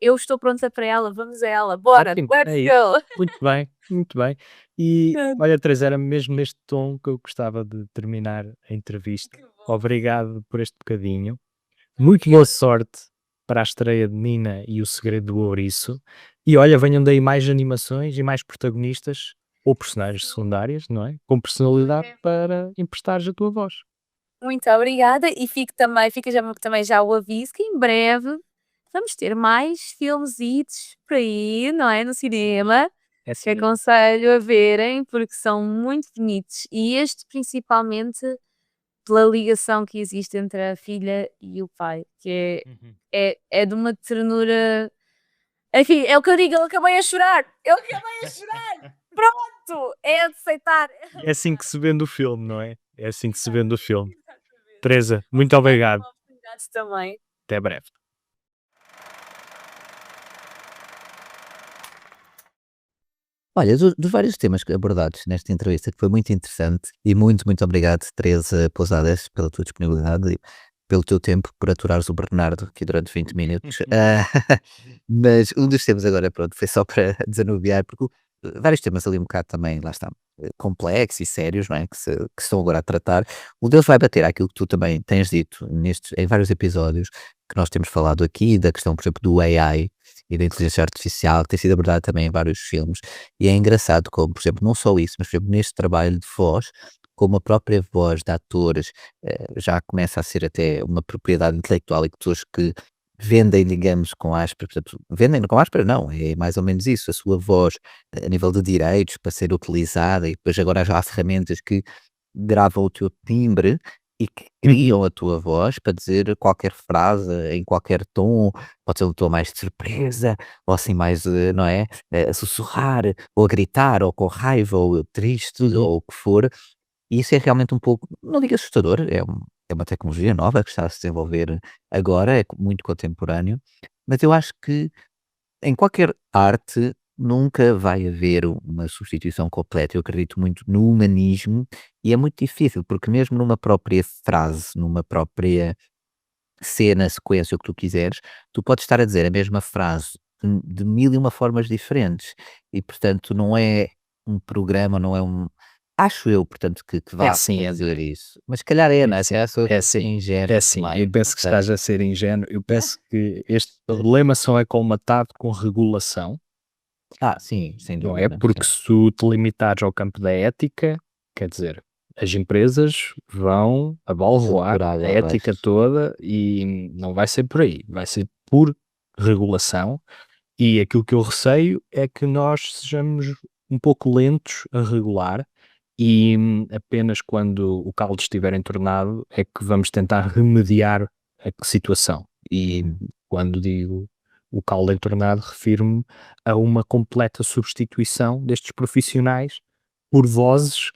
eu estou pronta para ela, vamos a ela, bora, Ótimo, let's é isso. go! Muito bem, muito bem. E Pronto. olha, Teresa, era mesmo neste tom que eu gostava de terminar a entrevista. Que bom. Obrigado por este bocadinho. Muito boa sorte para a estreia de Nina e o Segredo do Ouriço. E olha, venham daí mais animações e mais protagonistas ou personagens secundárias, não é? Com personalidade Ok. para emprestares a tua voz. Muito obrigada e fica também já o aviso que em breve vamos ter mais filmesitos por aí, não é? No cinema, É que assim mesmo. aconselho a verem porque são muito bonitos. E este principalmente pela ligação que existe entre a filha e o pai, que Uhum. é de uma ternura. Enfim, é o que eu digo, eu acabei a chorar! Eu acabei a chorar! Pronto! É de aceitar! É assim que se vende o filme, não é? É assim que se vende o filme. Exatamente. Teresa, muito Obrigada obrigado. pela oportunidade também. Até breve. Olha, dos vários temas abordados nesta entrevista, que foi muito interessante, e muito obrigado, Teresa Pousadas, pela tua disponibilidade e pelo teu tempo, por aturares o Bernardo aqui durante 20 minutos. Mas um dos temas agora, pronto, foi só para desanuviar, porque vários temas ali um bocado também, lá está, complexos e sérios, não é? Que estão agora a tratar. Um deles vai bater àquilo que tu também tens dito em vários episódios que nós temos falado aqui, da questão, por exemplo, do AI e da inteligência artificial, que tem sido abordada também em vários filmes. E é engraçado como, por exemplo, não só isso, mas por exemplo, neste trabalho de voz, como a própria voz de atores já começa a ser até uma propriedade intelectual e que pessoas que vendem, digamos, com aspas, portanto, vendem com aspas, não, é mais ou menos isso, a sua voz a nível de direitos para ser utilizada e depois agora já há ferramentas que gravam o teu timbre e que criam a tua voz para dizer qualquer frase em qualquer tom, pode ser um tom mais de surpresa, ou assim mais, não é? A sussurrar, ou a gritar, ou com raiva, ou triste, ou o que for. E isso é realmente um pouco, não digo assustador, é uma tecnologia nova que está a se desenvolver agora, muito contemporâneo, mas eu acho que em qualquer arte nunca vai haver uma substituição completa. Eu acredito muito no humanismo e é muito difícil, porque mesmo numa própria frase, numa própria cena, sequência, o que tu quiseres, tu podes estar a dizer a mesma frase de mil e uma formas diferentes e, portanto, não é um programa, não é um. Acho eu, portanto, que É vá sim, fazer isso. Mas se calhar é, não é? Se calhar sou é sim, ingênuo é sim. demais, Eu penso não que sei. estás a ser ingênuo. Eu penso que este problema só é colmatado com regulação, Sim, sem não é? dúvida. Porque se tu te limitares ao campo da ética, quer dizer, as empresas vão abalroar Por a água ética abaixo. toda e não vai ser por aí, vai ser por regulação. E aquilo que eu receio é que nós sejamos um pouco lentos a regular e apenas quando o caldo estiver entornado é que vamos tentar remediar a situação. E quando digo o caldo entornado, refiro-me a uma completa substituição destes profissionais por vozes,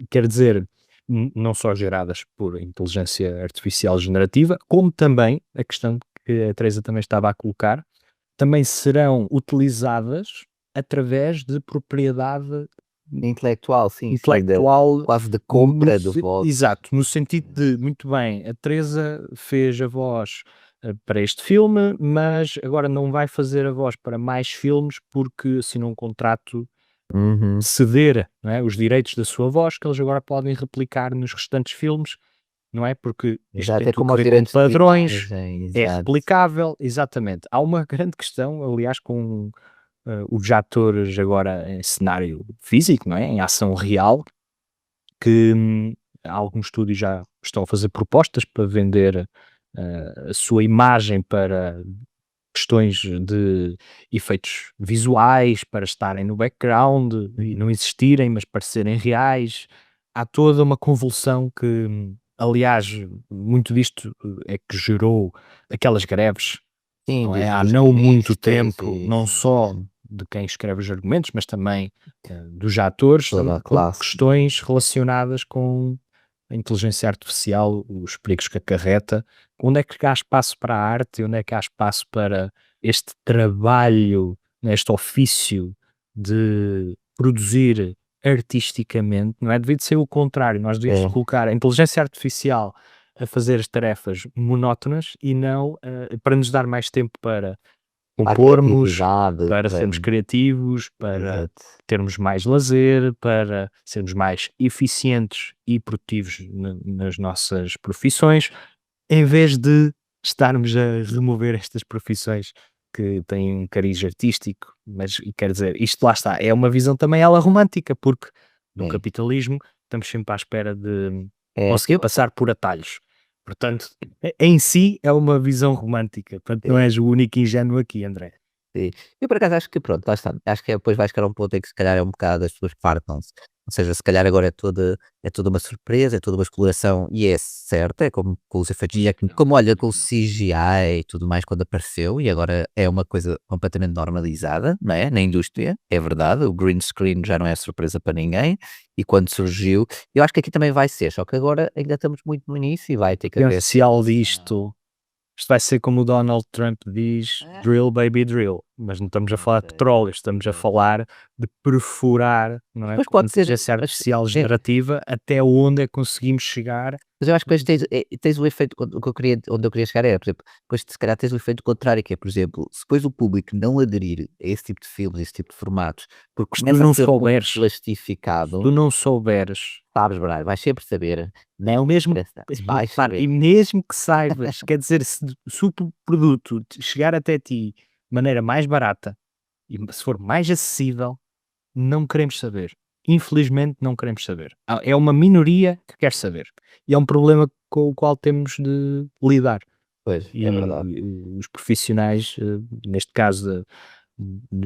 quer dizer, não só geradas por inteligência artificial generativa, como também a questão que a Teresa também estava a colocar, também serão utilizadas através de propriedade Intelectual, sim, sim, intelectual quase de no compra de voz. exato, no sentido de, muito bem, a Teresa fez a voz, para este filme, mas agora não vai fazer a voz para mais filmes porque assinou um contrato Uhum. de ceder, não é, os direitos da sua voz que eles agora podem replicar nos restantes filmes não é? Porque isto Exato, tem é tudo como a os ver com direitos de padrões, imagem, é exato. replicável, exatamente. Há uma grande questão, aliás, com os atores agora em cenário físico, não é? Em ação real, que alguns estúdios já estão a fazer propostas para vender a sua imagem para questões de efeitos visuais, para estarem no background e não existirem, mas parecerem reais. Há toda uma convulsão que, aliás, muito disto é que gerou aquelas greves, Sim, não é? Há dos não muito guionistas tempo, e não só de quem escreve os argumentos, mas também dos atores, toda a por classe. questões relacionadas com a inteligência artificial, os perigos que acarreta, onde é que há espaço para a arte, onde é que há espaço para este trabalho, né, este ofício de produzir artisticamente, não é? Devia de ser o contrário, nós devíamos É, colocar a inteligência artificial a fazer as tarefas monótonas e não para nos dar mais tempo para para a compormos, criatividade, para para sermos criativos, para exato. termos mais lazer, para sermos mais eficientes e produtivos nas nossas profissões, em vez de estarmos a remover estas profissões que têm um cariz artístico, mas e quer dizer, isto lá está, é uma visão também ela romântica, porque no É, capitalismo estamos sempre à espera de é, conseguir passar por atalhos. Portanto, em si é uma visão romântica, portanto não és o único ingênuo aqui, André. sim. Eu por acaso acho que pronto, lá está. Acho que depois vai chegar a um ponto em que se calhar é um bocado as pessoas fartam-se. Ou seja, se calhar agora é toda uma surpresa, é toda uma exploração e é certo, é como com os efeitos, como olha com o CGI e tudo mais quando apareceu e agora é uma coisa completamente normalizada, não é? Na indústria, é verdade, o green screen já não é surpresa para ninguém e quando surgiu, eu acho que aqui também vai ser, só que agora ainda estamos muito no início e vai ter que haver Potencial disto, isto vai ser como o Donald Trump diz, drill baby drill, mas não estamos a falar de petróleo, estamos a falar de perfurar, não é, depois com a pode ser, inteligência mas artificial é, generativa até onde é que conseguimos chegar. mas eu acho que depois tens o efeito o que eu queria onde eu queria chegar era, por exemplo, depois se calhar tens o efeito contrário, que é, por exemplo, se depois o público não aderir a esse tipo de filmes, esse tipo de formatos, porque Se tu começa a não ser muito souberes, se tu plastificado, não souberes, sabes, Brás, vais sempre saber, não mesmo interessa, vais repara, saber. e mesmo que saibas, quer dizer, se o produto chegar até ti de maneira mais barata e se for mais acessível, não queremos saber. Infelizmente não queremos saber. É uma minoria que quer saber. E é um problema com o qual temos de lidar. Pois, é verdade. E os profissionais, neste caso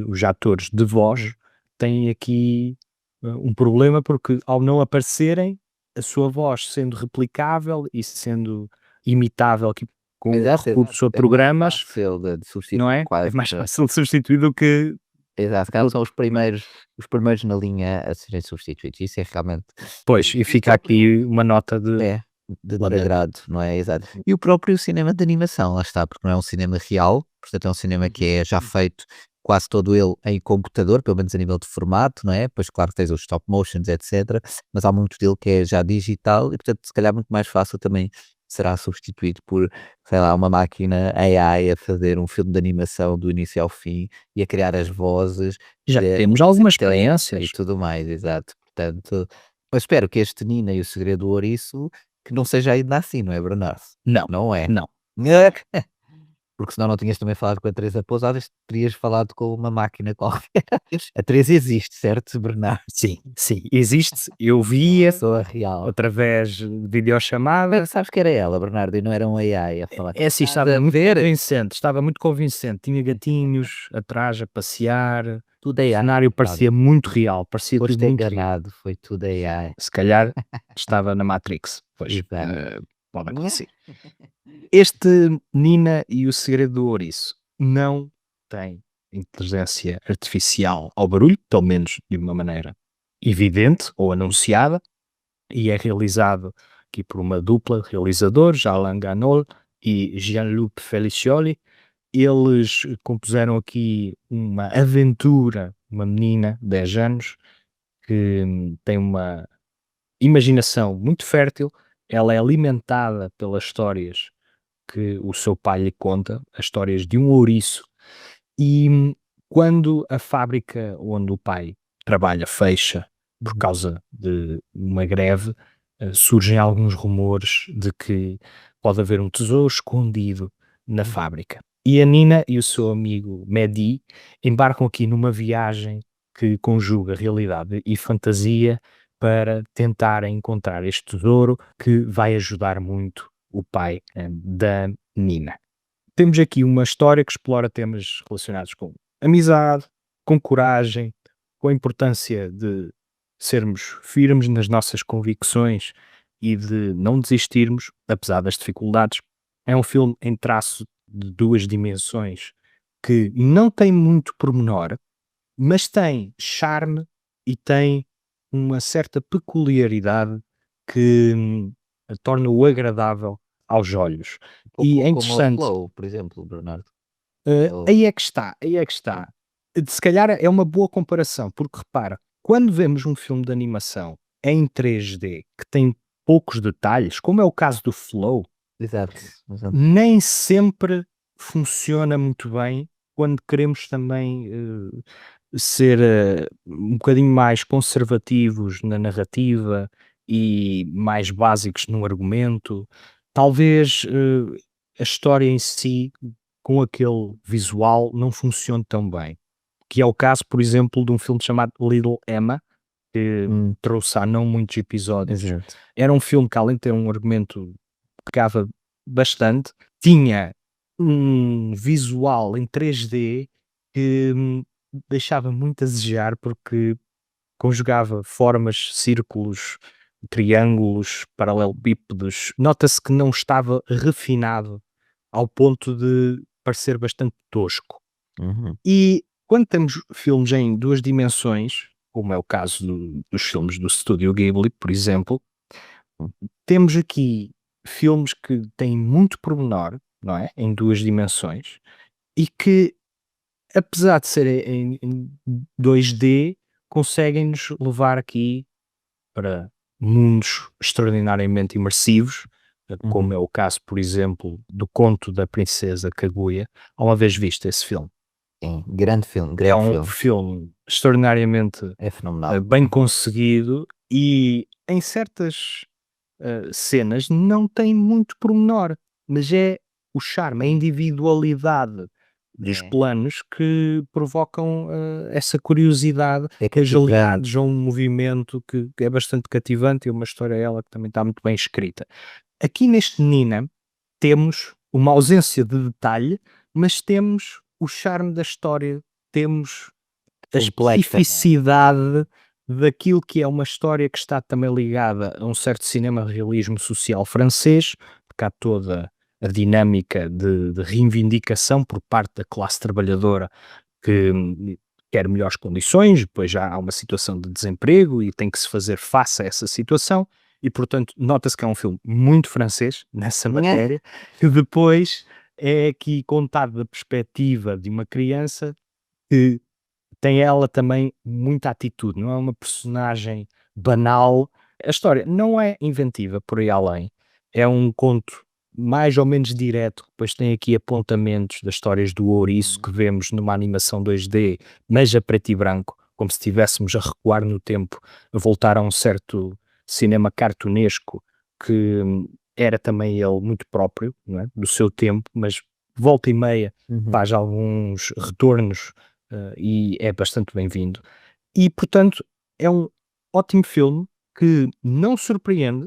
os atores de voz, têm aqui um problema porque ao não aparecerem, a sua voz sendo replicável e sendo imitável aqui com o Exato, recurso a é mais programas, fácil de não substituir é? É quase. mais fácil de substituir do que Exato, se calhar são os primeiros na linha a serem substituídos, isso é realmente pois, triste. e E o fica próprio aqui uma nota de é, de lamento. desagrado, não é? Exato. E o próprio cinema de animação, lá está, porque não é um cinema real, portanto é um cinema que é já feito quase todo ele em computador, pelo menos a nível de formato, não é? Pois claro que tens os stop motions, etc, mas há muito dele que é já digital e portanto se calhar muito mais fácil também será substituído por, sei lá, uma máquina AI a fazer um filme de animação do início ao fim e a criar as vozes, Já eh, temos algumas então, experiências. e tudo mais, exato. Portanto, eu espero que este Nina e o Segredo do Ouriço que não seja ainda assim, não é, Bernardo? Não, Não é. não. Porque senão não tinhas também falado com a Teresa Pousadas, terias falado com uma máquina qualquer. A Teresa existe, certo, Bernardo? Sim, sim, existe. Eu É uma via pessoa real. através de videochamada. Mas sabes que era ela, Bernardo, e não era um AI a falar. É assim, Estás a ver? estava muito convincente. Tinha gatinhos atrás a passear. O Tudo AI, cenário Bernardo. parecia muito real, parecia tudo Foste muito real. enganado, foi tudo AI. Se calhar estava na Matrix. Pois, Exato. pode acontecer. Este Nina e o Segredo do Ouriço não tem inteligência artificial ao barulho, pelo menos de uma maneira evidente ou anunciada, e é realizado aqui por uma dupla de realizadores, Alain Ganol e Jean-Luc Felicioli. Eles compuseram aqui uma aventura, uma menina de 10 anos que tem uma imaginação muito fértil, ela é alimentada pelas histórias que o seu pai lhe conta, as histórias de um ouriço, e quando a fábrica onde o pai trabalha fecha por causa de uma greve, surgem alguns rumores de que pode haver um tesouro escondido na fábrica. E a Nina e o seu amigo Mehdi embarcam aqui numa viagem que conjuga realidade e fantasia para tentar encontrar este tesouro que vai ajudar muito o pai da Nina. Temos aqui uma história que explora temas relacionados com amizade, com coragem, com a importância de sermos firmes nas nossas convicções e de não desistirmos, apesar das dificuldades. É um filme em traço de duas dimensões que não tem muito pormenor, mas tem charme e tem uma certa peculiaridade que torna-o agradável aos olhos. Um E pouco é como o interessante. Flow, por exemplo, Bernardo. Aí é que está, aí é que está. Se calhar é uma boa comparação, porque repara, quando vemos um filme de animação em 3D que tem poucos detalhes, como é o caso do Flow, Exato, exato. nem sempre funciona muito bem quando queremos também ser um bocadinho mais conservativos na narrativa e mais básicos no argumento. Talvez a história em si, com aquele visual, não funcione tão bem. Que é o caso, por exemplo, de um filme chamado Little Emma, que Hum, trouxe há não muitos episódios. exato. Era um filme que, além de ter um argumento que pecava bastante, tinha um visual em 3D que deixava muito a desejar, porque conjugava formas, círculos, triângulos, paralelepípedos. Nota-se que não estava refinado ao ponto de parecer bastante tosco. Uhum. E quando temos filmes em duas dimensões, como é o caso dos filmes do Estúdio Ghibli, por exemplo, temos aqui filmes que têm muito pormenor, não é? Em duas dimensões, e que, apesar de serem em 2D, conseguem-nos levar aqui para mundos extraordinariamente imersivos, como Uhum. é o caso, por exemplo, do Conto da Princesa Kaguya. Há uma vez visto esse filme. Sim, grande filme, É grande um filme. filme extraordinariamente É fenomenal. bem conseguido e em certas cenas não tem muito pormenor, mas é o charme, a individualidade dos É. planos que provocam essa curiosidade, É cativante. aliados a um movimento que é bastante cativante e uma história ela que também está muito bem escrita. Aqui neste Nina temos uma ausência de detalhe, mas temos o charme da história, temos a Complexa, não é? especificidade daquilo que é uma história que está também ligada a um certo cinema realismo social francês, porque há toda a dinâmica de reivindicação por parte da classe trabalhadora que quer melhores condições, depois já há uma situação de desemprego e tem que se fazer face a essa situação, e portanto nota-se que é um filme muito francês nessa matéria, que depois é aqui contado da perspectiva de uma criança que tem ela também muita atitude, não é uma personagem banal. A história não é inventiva por aí além, é um conto mais ou menos direto, depois tem aqui apontamentos das histórias do ouriço que vemos numa animação 2D, mas a preto e branco, como se estivéssemos a recuar no tempo, a voltar a um certo cinema cartunesco que era também ele muito próprio, não é? Do seu tempo, mas volta e meia Uhum. faz alguns retornos e é bastante bem-vindo. E, portanto, é um ótimo filme que não surpreende,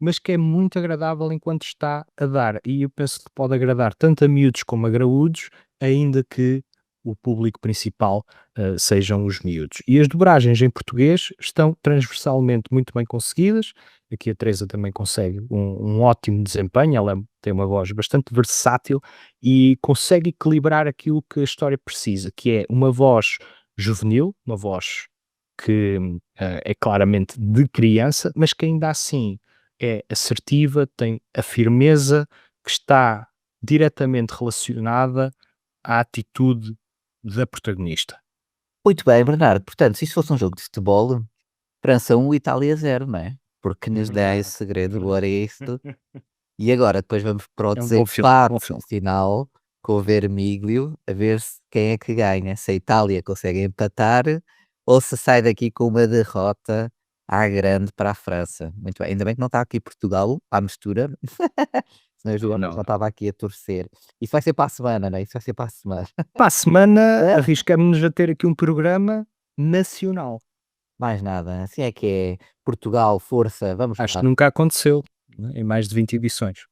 mas que é muito agradável enquanto está a dar. E eu penso que pode agradar tanto a miúdos como a graúdos, ainda que o público principal sejam os miúdos. E as dobragens em português estão transversalmente muito bem conseguidas. Aqui a Teresa também consegue um ótimo desempenho, ela tem uma voz bastante versátil e consegue equilibrar aquilo que a história precisa, que é uma voz juvenil, uma voz que é claramente de criança, mas que ainda assim é assertiva, tem a firmeza que está diretamente relacionada à atitude da protagonista. Muito bem, Bernardo. Portanto, se isto fosse um jogo de futebol, França 1, Itália 0, não é? Porque nos dá esse segredo, agora é isto. E agora depois vamos para o É um bom filme, bom desempate filme. final com o Vermiglio, a ver quem é que ganha, se a Itália consegue empatar ou se sai daqui com uma derrota à grande para a França. Muito bem. Ainda bem que não está aqui Portugal à mistura, senão eu já Não. estava aqui a torcer. Isso vai ser para a semana, não é? Isso vai ser para a semana. Para a semana É. arriscamos-nos a ter aqui um programa nacional. Mais nada, assim é que é. Portugal, força, vamos Acho lá. que nunca aconteceu, né, em mais de 20 edições.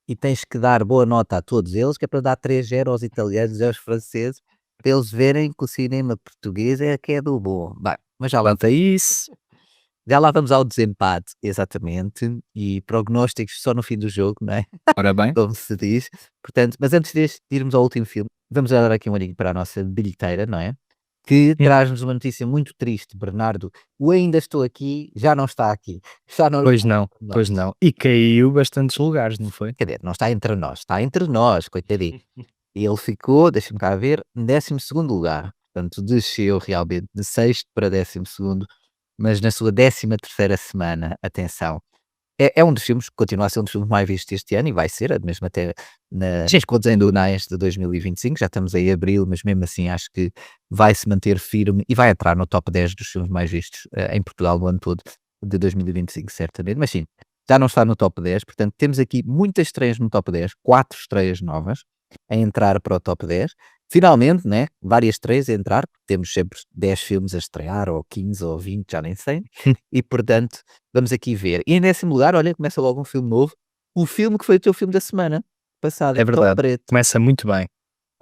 E tens que dar boa nota a todos eles, que é para dar 3-0 aos italianos e aos franceses, para eles verem que o cinema português é que é do bom. Bem, mas Quanto a isso, já lá vamos ao desempate, exatamente, e prognósticos só no fim do jogo, não é? ora bem, Como se diz. Portanto, mas antes de irmos ao último filme, vamos dar aqui um olhinho para a nossa bilheteira, não é? Que traz-nos uma notícia muito triste, Bernardo. O Ainda Estou Aqui já não está aqui. Já não pois está não, entre pois nós. não. E caiu bastantes lugares, não foi? Quer dizer, não está entre nós, coitadinho. E ele ficou, deixa-me cá ver, em 12º lugar. Portanto, desceu realmente de sexto para 12º, mas na sua 13ª semana, atenção. É um dos filmes que continua a ser um dos filmes mais vistos este ano e vai ser, mesmo até nas contas endunais de 2025, já estamos em abril, mas mesmo assim acho que vai se manter firme e vai entrar no top 10 dos filmes mais vistos em Portugal no ano todo de 2025, certamente. Mas sim, já não está no top 10, portanto temos aqui muitas estreias no top 10, 4 estreias novas a entrar para o top 10. Finalmente, né, várias estreias a entrar, temos sempre 10 filmes a estrear, ou 15 ou 20, já nem sei, e portanto vamos aqui ver. E em 10º lugar, olha, começa logo um filme novo, o filme que foi o teu filme da semana passada, É Tom verdade, Preto, começa muito bem.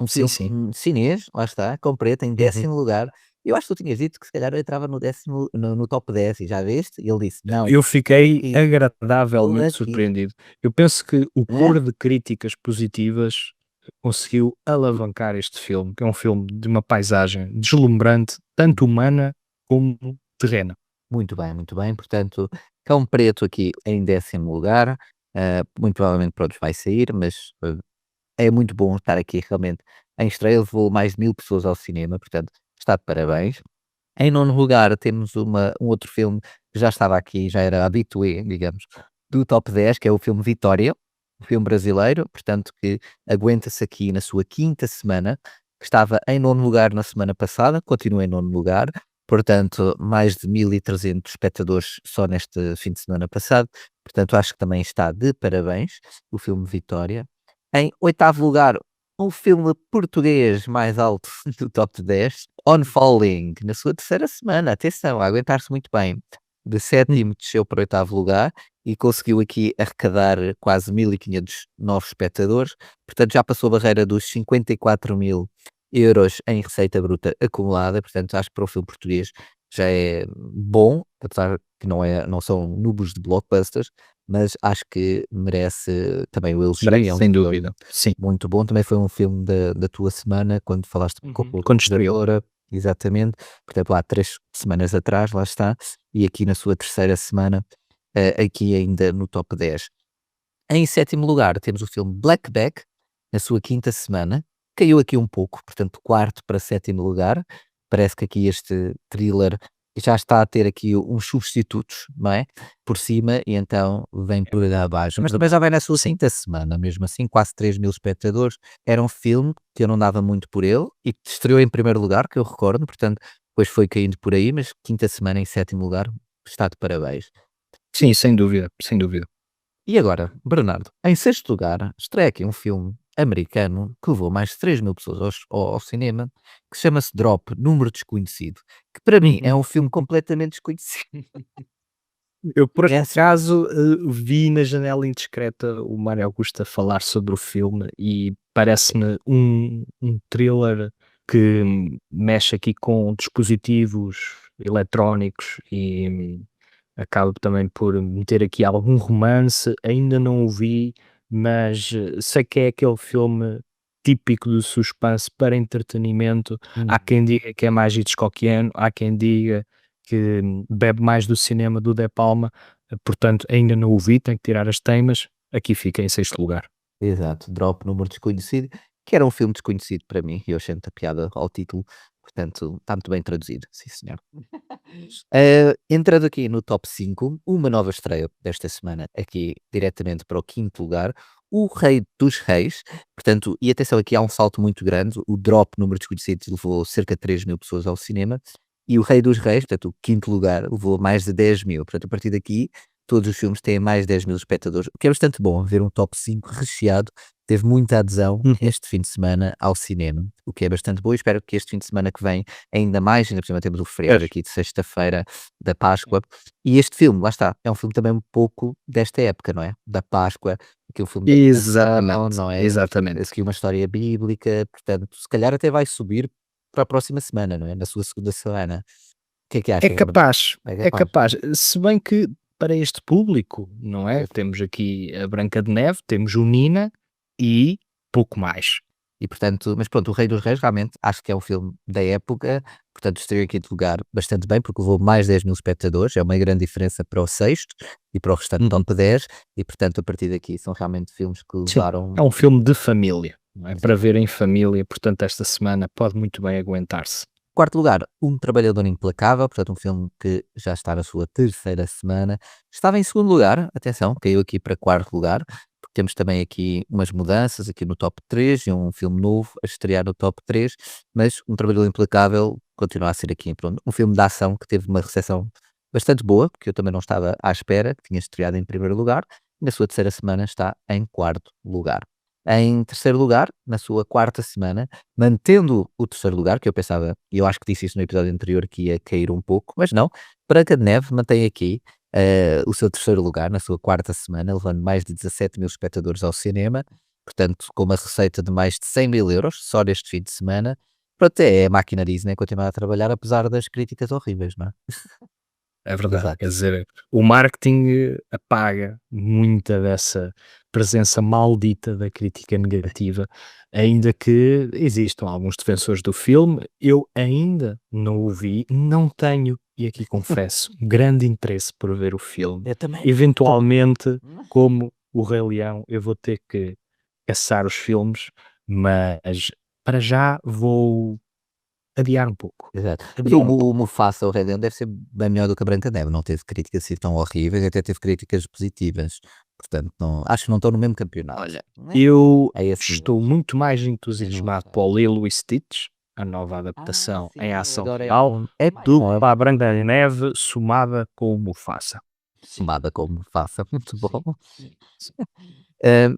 um Sim, filme sim. chinês, lá está, com Preto, em Uhum. 10º lugar. Eu acho que tu tinhas dito que se calhar eu entrava no décimo, no top 10, e já viste? E ele disse, não, Eu fiquei aqui, agradavelmente aqui, surpreendido. Eu penso que o hã? coro de críticas positivas conseguiu alavancar este filme, que é um filme de uma paisagem deslumbrante, tanto humana como terrena. Muito bem, portanto, Cão Preto aqui em 10º lugar, muito provavelmente pronto, vai sair, mas é muito bom estar aqui realmente em estreia, levou mais de 1000 pessoas ao cinema, portanto, está de parabéns. Em 9º lugar temos um outro filme que já estava aqui, já era habitué, digamos, do top 10, que é o filme Vitória, um filme brasileiro, portanto que aguenta-se aqui na sua 5ª semana, que estava em 9º lugar na semana passada, continua em 9º lugar, portanto mais de 1300 espectadores só neste fim de semana passado, portanto acho que também está de parabéns o filme Vitória. Em 8º lugar, um filme português mais alto do top 10, On Falling, na sua 3ª semana, atenção, a aguentar-se muito bem. De 7º desceu para o 8º lugar e conseguiu aqui arrecadar quase 1500 novos espectadores, portanto já passou a barreira dos 54.000 euros em receita bruta acumulada, portanto acho que para o filme português já é bom, apesar que não são números de blockbusters, mas acho que merece também o elogio. Merece, É um sem filme dúvida. Sim. muito bom. Também foi um filme da tua semana, quando falaste com a Quando estreou. realizadora, exatamente. Portanto, há 3 semanas atrás, lá está. E aqui na sua 3ª semana, aqui ainda no top 10. Em 7º lugar, temos o filme Blackback, na sua 5ª semana. Caiu aqui um pouco, portanto, 4º para 7º lugar. Parece que aqui este thriller já está a ter aqui uns substitutos, não é? Por cima, e então vem por aí abaixo. Mas também já vai na sua 5ª semana, mesmo assim, quase 3.000 espectadores. Era um filme que eu não dava muito por ele e que estreou em primeiro lugar, que eu recordo, portanto, depois foi caindo por aí, mas 5ª semana em 7º lugar, está de parabéns. Sim, sem dúvida, sem dúvida. E agora, Bernardo, em 6º lugar, estreia aqui um filme americano que levou mais de 3.000 pessoas ao cinema, que chama-se Drop, Número Desconhecido, que para mim é um filme completamente desconhecido. Eu por Conheces? acaso vi na janela indiscreta o Mário Augusto a falar sobre o filme e parece-me um thriller que mexe aqui com dispositivos eletrónicos e acaba também por meter aqui algum romance. Ainda não o vi, mas sei que é aquele filme típico do suspense para entretenimento. Há quem diga que é mais Hitchcockiano, há quem diga que bebe mais do cinema do De Palma, portanto ainda não o vi, tenho que tirar as teimas, aqui fica em 6º lugar. Exato, Drop, Número Desconhecido, que era um filme desconhecido para mim, e eu achei muita piada ao título, portanto está muito bem traduzido, sim senhor. Entrando aqui no top 5, uma nova estreia desta semana, aqui diretamente para o 5º lugar, O Rei dos Reis, portanto, e atenção, aqui há um salto muito grande, o Drop, Número Desconhecido, levou cerca de 3.000 pessoas ao cinema, E o Rei dos Reis, portanto, o quinto lugar, levou mais de 10.000. Portanto, a partir daqui, todos os filmes têm mais de 10.000 espectadores, o que é bastante bom, ver um top 5 recheado. Teve muita adesão Uhum. este fim de semana ao cinema, o que é bastante bom. E espero que este fim de semana que vem, ainda mais, ainda por cima temos o feriado Pois. aqui de sexta-feira da Páscoa. E este filme, lá está, é um filme também um pouco desta época, não é? Da Páscoa, que é um filme da Nação, Exatamente, não é? exatamente. Seguir uma história bíblica, portanto, se calhar até vai subir para a próxima semana, não é? Na sua segunda semana. O que é que É achas, Bruno? capaz, É é capaz. capaz. Se bem que para este público, não é? Temos aqui a Branca de Neve, temos o Nina e pouco mais. E portanto, mas pronto, o Rei dos Reis realmente acho que é um filme da época, portanto estreou em quinto lugar bastante bem, porque levou mais de 10.000 espectadores, é uma grande diferença para o sexto e para o restante Uhum. top 10, e portanto a partir daqui são realmente filmes que Sim, levaram. é um filme de família, não é? Para ver em família, portanto esta semana pode muito bem aguentar-se. Quarto lugar, Um Trabalhador Implacável, portanto um filme que já está na sua terceira semana. Estava em segundo lugar, atenção, caiu aqui para quarto lugar, porque temos também aqui umas mudanças aqui no top 3 e um filme novo a estrear no top 3, mas Um Trabalhador Implacável continua a ser aqui, pronto, um filme de ação que teve uma recepção bastante boa, porque eu também não estava à espera, que tinha estreado em primeiro lugar, e na sua terceira semana está em quarto lugar. Em terceiro lugar, na sua quarta semana, mantendo o terceiro lugar, que eu pensava, e eu acho que disse isso no episódio anterior, que ia cair um pouco, mas não. Branca de Neve mantém aqui o seu terceiro lugar na sua quarta semana, levando mais de 17.000 espectadores ao cinema, portanto, com uma receita de mais de 100.000 euros só neste fim de semana. Pronto, é a máquina Disney continuar a trabalhar, apesar das críticas horríveis, não é? É verdade, Exato. quer dizer, o marketing apaga muita dessa presença maldita da crítica negativa, ainda que existam alguns defensores do filme, eu ainda não o vi, não tenho, e aqui confesso, grande interesse por ver o filme. Eu também. Eventualmente, como o Rei Leão, eu vou ter que caçar os filmes, mas para já vou adiar um pouco. Exato. Mas Adiar um pouco. o Mufasa, o Rei Leão, deve ser bem melhor do que a Branca de Neve. Não teve críticas assim tão horríveis, até teve críticas positivas. Portanto, não, acho que não estão no mesmo campeonato. Olha, Não é? eu É esse estou nível. muito mais entusiasmado para o Lilo e Stitch, a nova adaptação em ação real, do que a Branca de Neve somada com o Mufasa. Somada com o Mufasa, muito bom.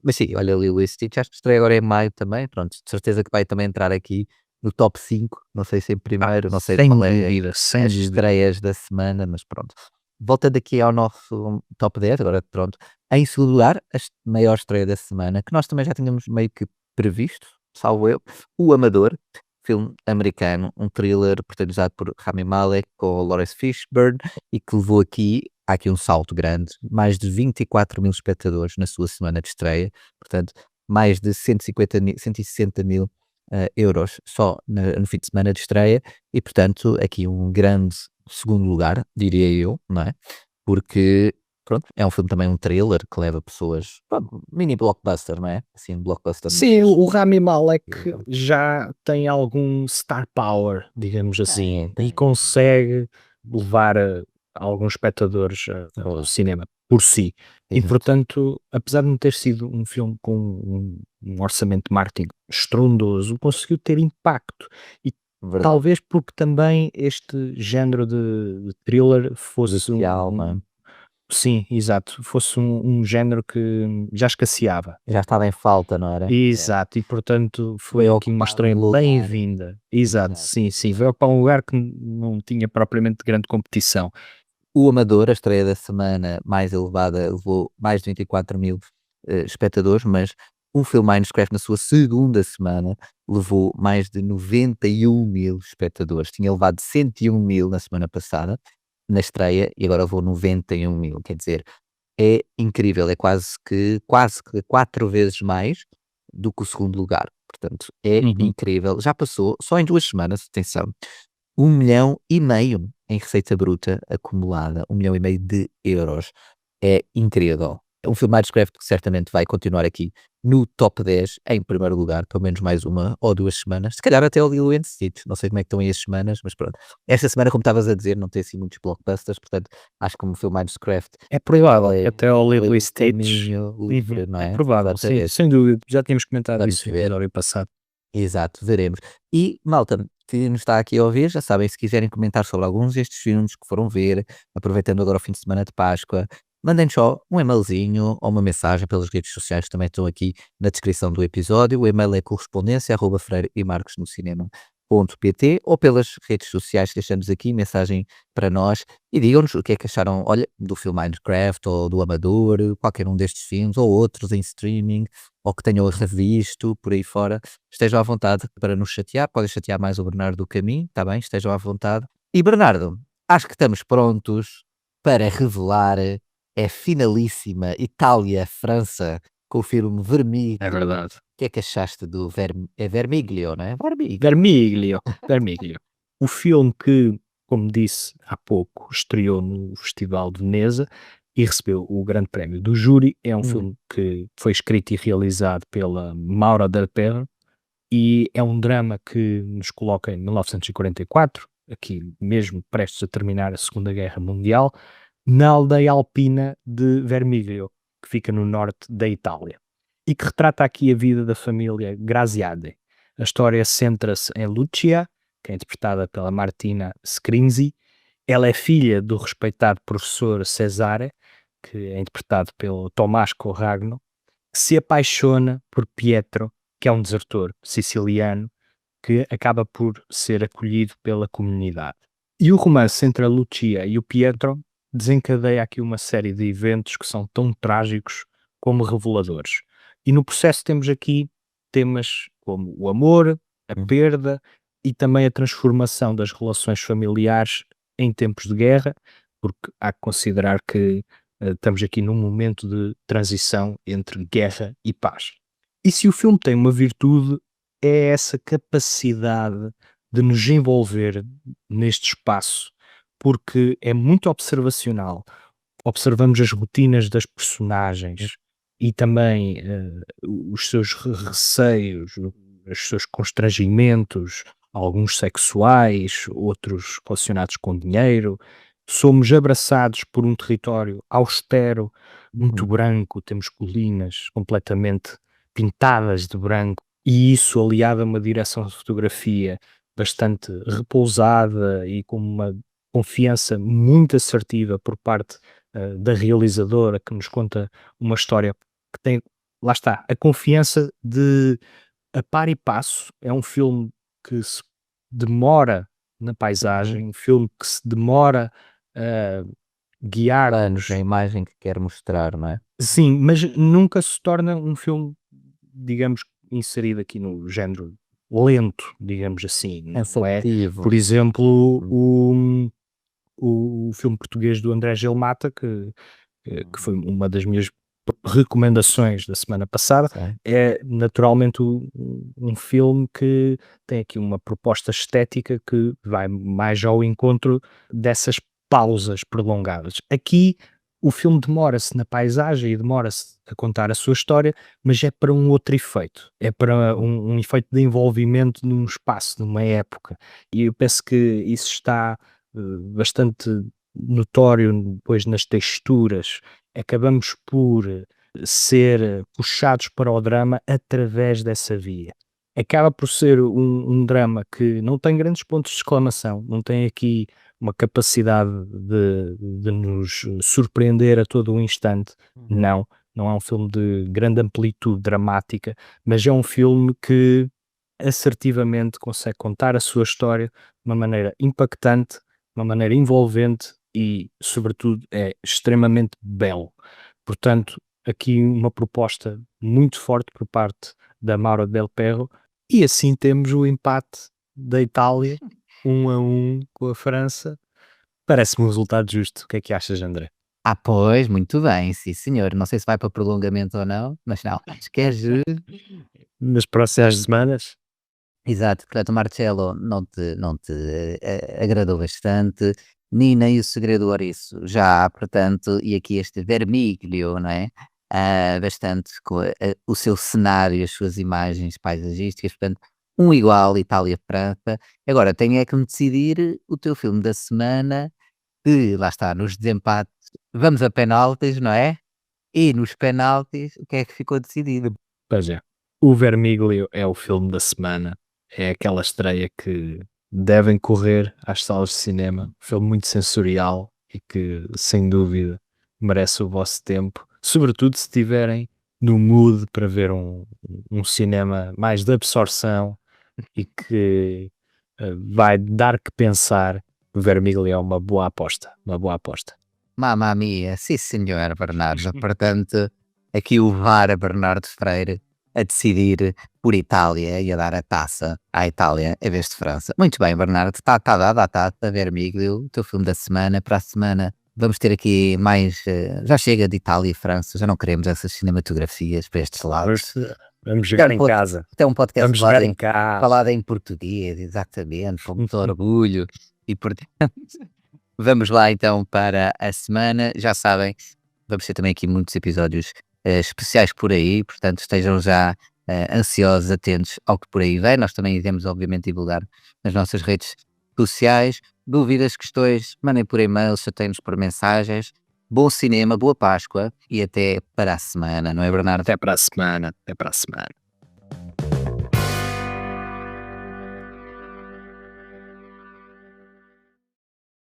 Mas sim, olha, Lilo e Stitch, acho que estreia agora em maio também. Pronto, de certeza que vai também entrar aqui no top 5. Não sei se em primeiro, não sei Sem qual é dúvida, sem as dúvida. estreias da semana, mas pronto. Voltando aqui ao nosso top 10, agora pronto. Em segundo lugar, a maior estreia da semana, que nós também já tínhamos meio que previsto, salvo eu, O Amador, filme americano, um thriller protagonizado por Rami Malek com Lawrence Fishburne e que levou aqui, há aqui um salto grande, mais de 24.000 espectadores na sua semana de estreia, portanto, mais de 160.000 euros só no fim de semana de estreia e, portanto, aqui um grande segundo lugar, diria eu, não é? Porque, pronto, é um filme também, um thriller que leva pessoas, pronto, mini blockbuster, não é? Assim, blockbuster. Sim, o Rami Malek já tem algum star power, digamos assim, Tem. e consegue levar alguns espectadores ao cinema por si. E, Exato. portanto, apesar de não ter sido um filme com um orçamento de marketing estrondoso, conseguiu ter impacto. E Verdade. talvez porque também este género de thriller fosse Social, não é? Sim, exato, fosse um género que já escasseava. Já estava em falta, não era? Exato, e portanto foi Veio aqui uma ocupar estreia um lugar. bem-vinda. Exato, Exato. sim, sim, veio para um lugar que não tinha propriamente grande competição. O Amador, a estreia da semana mais elevada, levou mais de 24.000 espectadores, mas um filme Minecraft na sua segunda semana levou mais de 91.000 espectadores. Tinha levado 101.000 na semana passada, na estreia, e agora levou 91.000. Quer dizer, é incrível, é quase que 4 vezes mais do que o segundo lugar. Portanto, é Uhum. incrível. Já passou, só em 2 semanas, atenção, 1,5 milhão em receita bruta acumulada, 1,5 milhão de euros. É incrível. É um filme Minecraft que certamente vai continuar aqui no top 10, em primeiro lugar, pelo menos mais 1 ou 2 semanas. Se calhar até o Lilo and Stitch, não sei como é que estão aí as semanas, mas pronto. Esta semana, como estavas a dizer, não tem assim muitos blockbusters, portanto, acho que o filme Minecraft É provável, é até ao Lilo e o Stitch. caminho livre, não É é? provável, sim, Exatamente. sem dúvida. Já tínhamos comentado Vamos isso no ver. episódio passado. Exato, veremos. E, malta, Se nos está aqui a ouvir, já sabem, se quiserem comentar sobre alguns destes filmes que foram ver, aproveitando agora o fim de semana de Páscoa, mandem só um e-mailzinho ou uma mensagem pelas redes sociais, também estão aqui na descrição do episódio. O e-mail é correspondência@freiremarcosnocinema.pt ou pelas redes sociais, deixamos aqui mensagem para nós e digam-nos o que é que acharam, olha, do filme Minecraft ou do Amador, qualquer um destes filmes ou outros em streaming, ou que tenham revisto por aí fora. Estejam à vontade para nos chatear, podem chatear mais o Bernardo do que a mim, está bem? Estejam à vontade. E Bernardo, acho que estamos prontos para revelar a finalíssima Itália-França com o filme É Vermiglio. verdade. O que é que achaste do Vermiglio, não é? Vermiglio. O filme que, como disse há pouco, estreou no Festival de Veneza e recebeu o grande prémio do júri. É um filme que foi escrito e realizado pela Maura Del Perro e é um drama que nos coloca em 1944, aqui mesmo prestes a terminar a Segunda Guerra Mundial, na aldeia alpina de Vermiglio, que fica no norte da Itália, e que retrata aqui a vida da família Graziade. A história centra-se em Lucia, que é interpretada pela Martina Scrinzi. Ela é filha do respeitado professor Cesare, que é interpretado pelo Tomás Corragno, que se apaixona por Pietro, que é um desertor siciliano, que acaba por ser acolhido pela comunidade. E o romance entre a Lucia e o Pietro desencadeia aqui uma série de eventos que são tão trágicos como reveladores. E no processo temos aqui temas como o amor, a Hum. perda e também a transformação das relações familiares em tempos de guerra, porque há que considerar que estamos aqui num momento de transição entre guerra e paz. E se o filme tem uma virtude, é essa capacidade de nos envolver neste espaço, porque é muito observacional. Observamos as rotinas das personagens e também os seus receios, os seus constrangimentos, alguns sexuais, outros relacionados com dinheiro. Somos abraçados por um território austero, muito branco, temos colinas completamente pintadas de branco, e isso aliado a uma direção de fotografia bastante repousada e com uma confiança muito assertiva por parte da realizadora, que nos conta uma história que tem, lá está, a confiança de a par e passo. É um filme que se demora na paisagem, um filme que se demora a Planos, guiar-nos. a imagem que quer mostrar, não é? Sim, mas nunca se torna um filme, digamos, inserido aqui no género lento, digamos assim, não é? Cansativo. Por exemplo, o filme português do André Gil Mata, que foi uma das minhas recomendações da semana passada, Sei. é naturalmente um filme que tem aqui uma proposta estética que vai mais ao encontro dessas pausas prolongadas. Aqui o filme demora-se na paisagem e demora-se a contar a sua história, mas é para um outro efeito. É para um efeito de envolvimento num espaço, numa época. E eu penso que isso está bastante notório depois nas texturas. Acabamos por ser puxados para o drama através dessa via. Acaba por ser um drama que não tem grandes pontos de exclamação, não tem aqui uma capacidade de nos surpreender a todo o instante. Não, não é um filme de grande amplitude dramática, mas é um filme que assertivamente consegue contar a sua história de uma maneira impactante, de uma maneira envolvente e, sobretudo, é extremamente belo. Portanto, aqui uma proposta muito forte por parte da Maura Del Perro, e assim temos o empate da Itália 1-1 com a França. Parece-me um resultado justo. O que é que achas, André? Ah, pois, muito bem, sim senhor. Não sei se vai para prolongamento ou não, mas não, acho que é justo. Nas próximas semanas? Exato, portanto, o Marcello não te agradou bastante, Nina e o Segredo do Ouriço já, portanto, e aqui este Vermiglio, não é? Bastante com o seu cenário, as suas imagens paisagísticas, portanto, um igual Itália-França. Agora, tenho é que me decidir o teu filme da semana, e lá está, nos desempates, vamos a penaltis, não é? E nos penaltis, o que é que ficou decidido? Pois é. O Vermiglio é o filme da semana. É aquela estreia que devem correr às salas de cinema. Um filme muito sensorial e que, sem dúvida, merece o vosso tempo, sobretudo se estiverem no mood para ver um cinema mais de absorção e que vai dar que pensar. O Vermiglia é uma boa aposta, uma boa aposta. Mamma mia, sim senhor Bernardo. Portanto, aqui o VAR a Bernardo Freire a decidir por Itália e a dar a taça à Itália em vez de França. Muito bem, Bernardo, está dada a taça, Vermiglio, o teu filme da semana. Para a semana vamos ter aqui mais. Já chega de Itália e França, já não queremos essas cinematografias para estes lados. Vamos jogar em Até casa. Até um podcast Vamos jogar em casa. falado em português, exatamente, com muito orgulho. E portanto, vamos lá então para a semana. Já sabem, vamos ter também aqui muitos episódios especiais por aí, portanto estejam já ansiosos, atentos ao que por aí vem. Nós também iremos obviamente divulgar nas nossas redes sociais. Dúvidas, questões, mandem por e-mail, chateiem-nos por mensagens. Bom cinema, boa Páscoa e até para a semana, não é, Bernardo? Até para a semana. Até para a semana.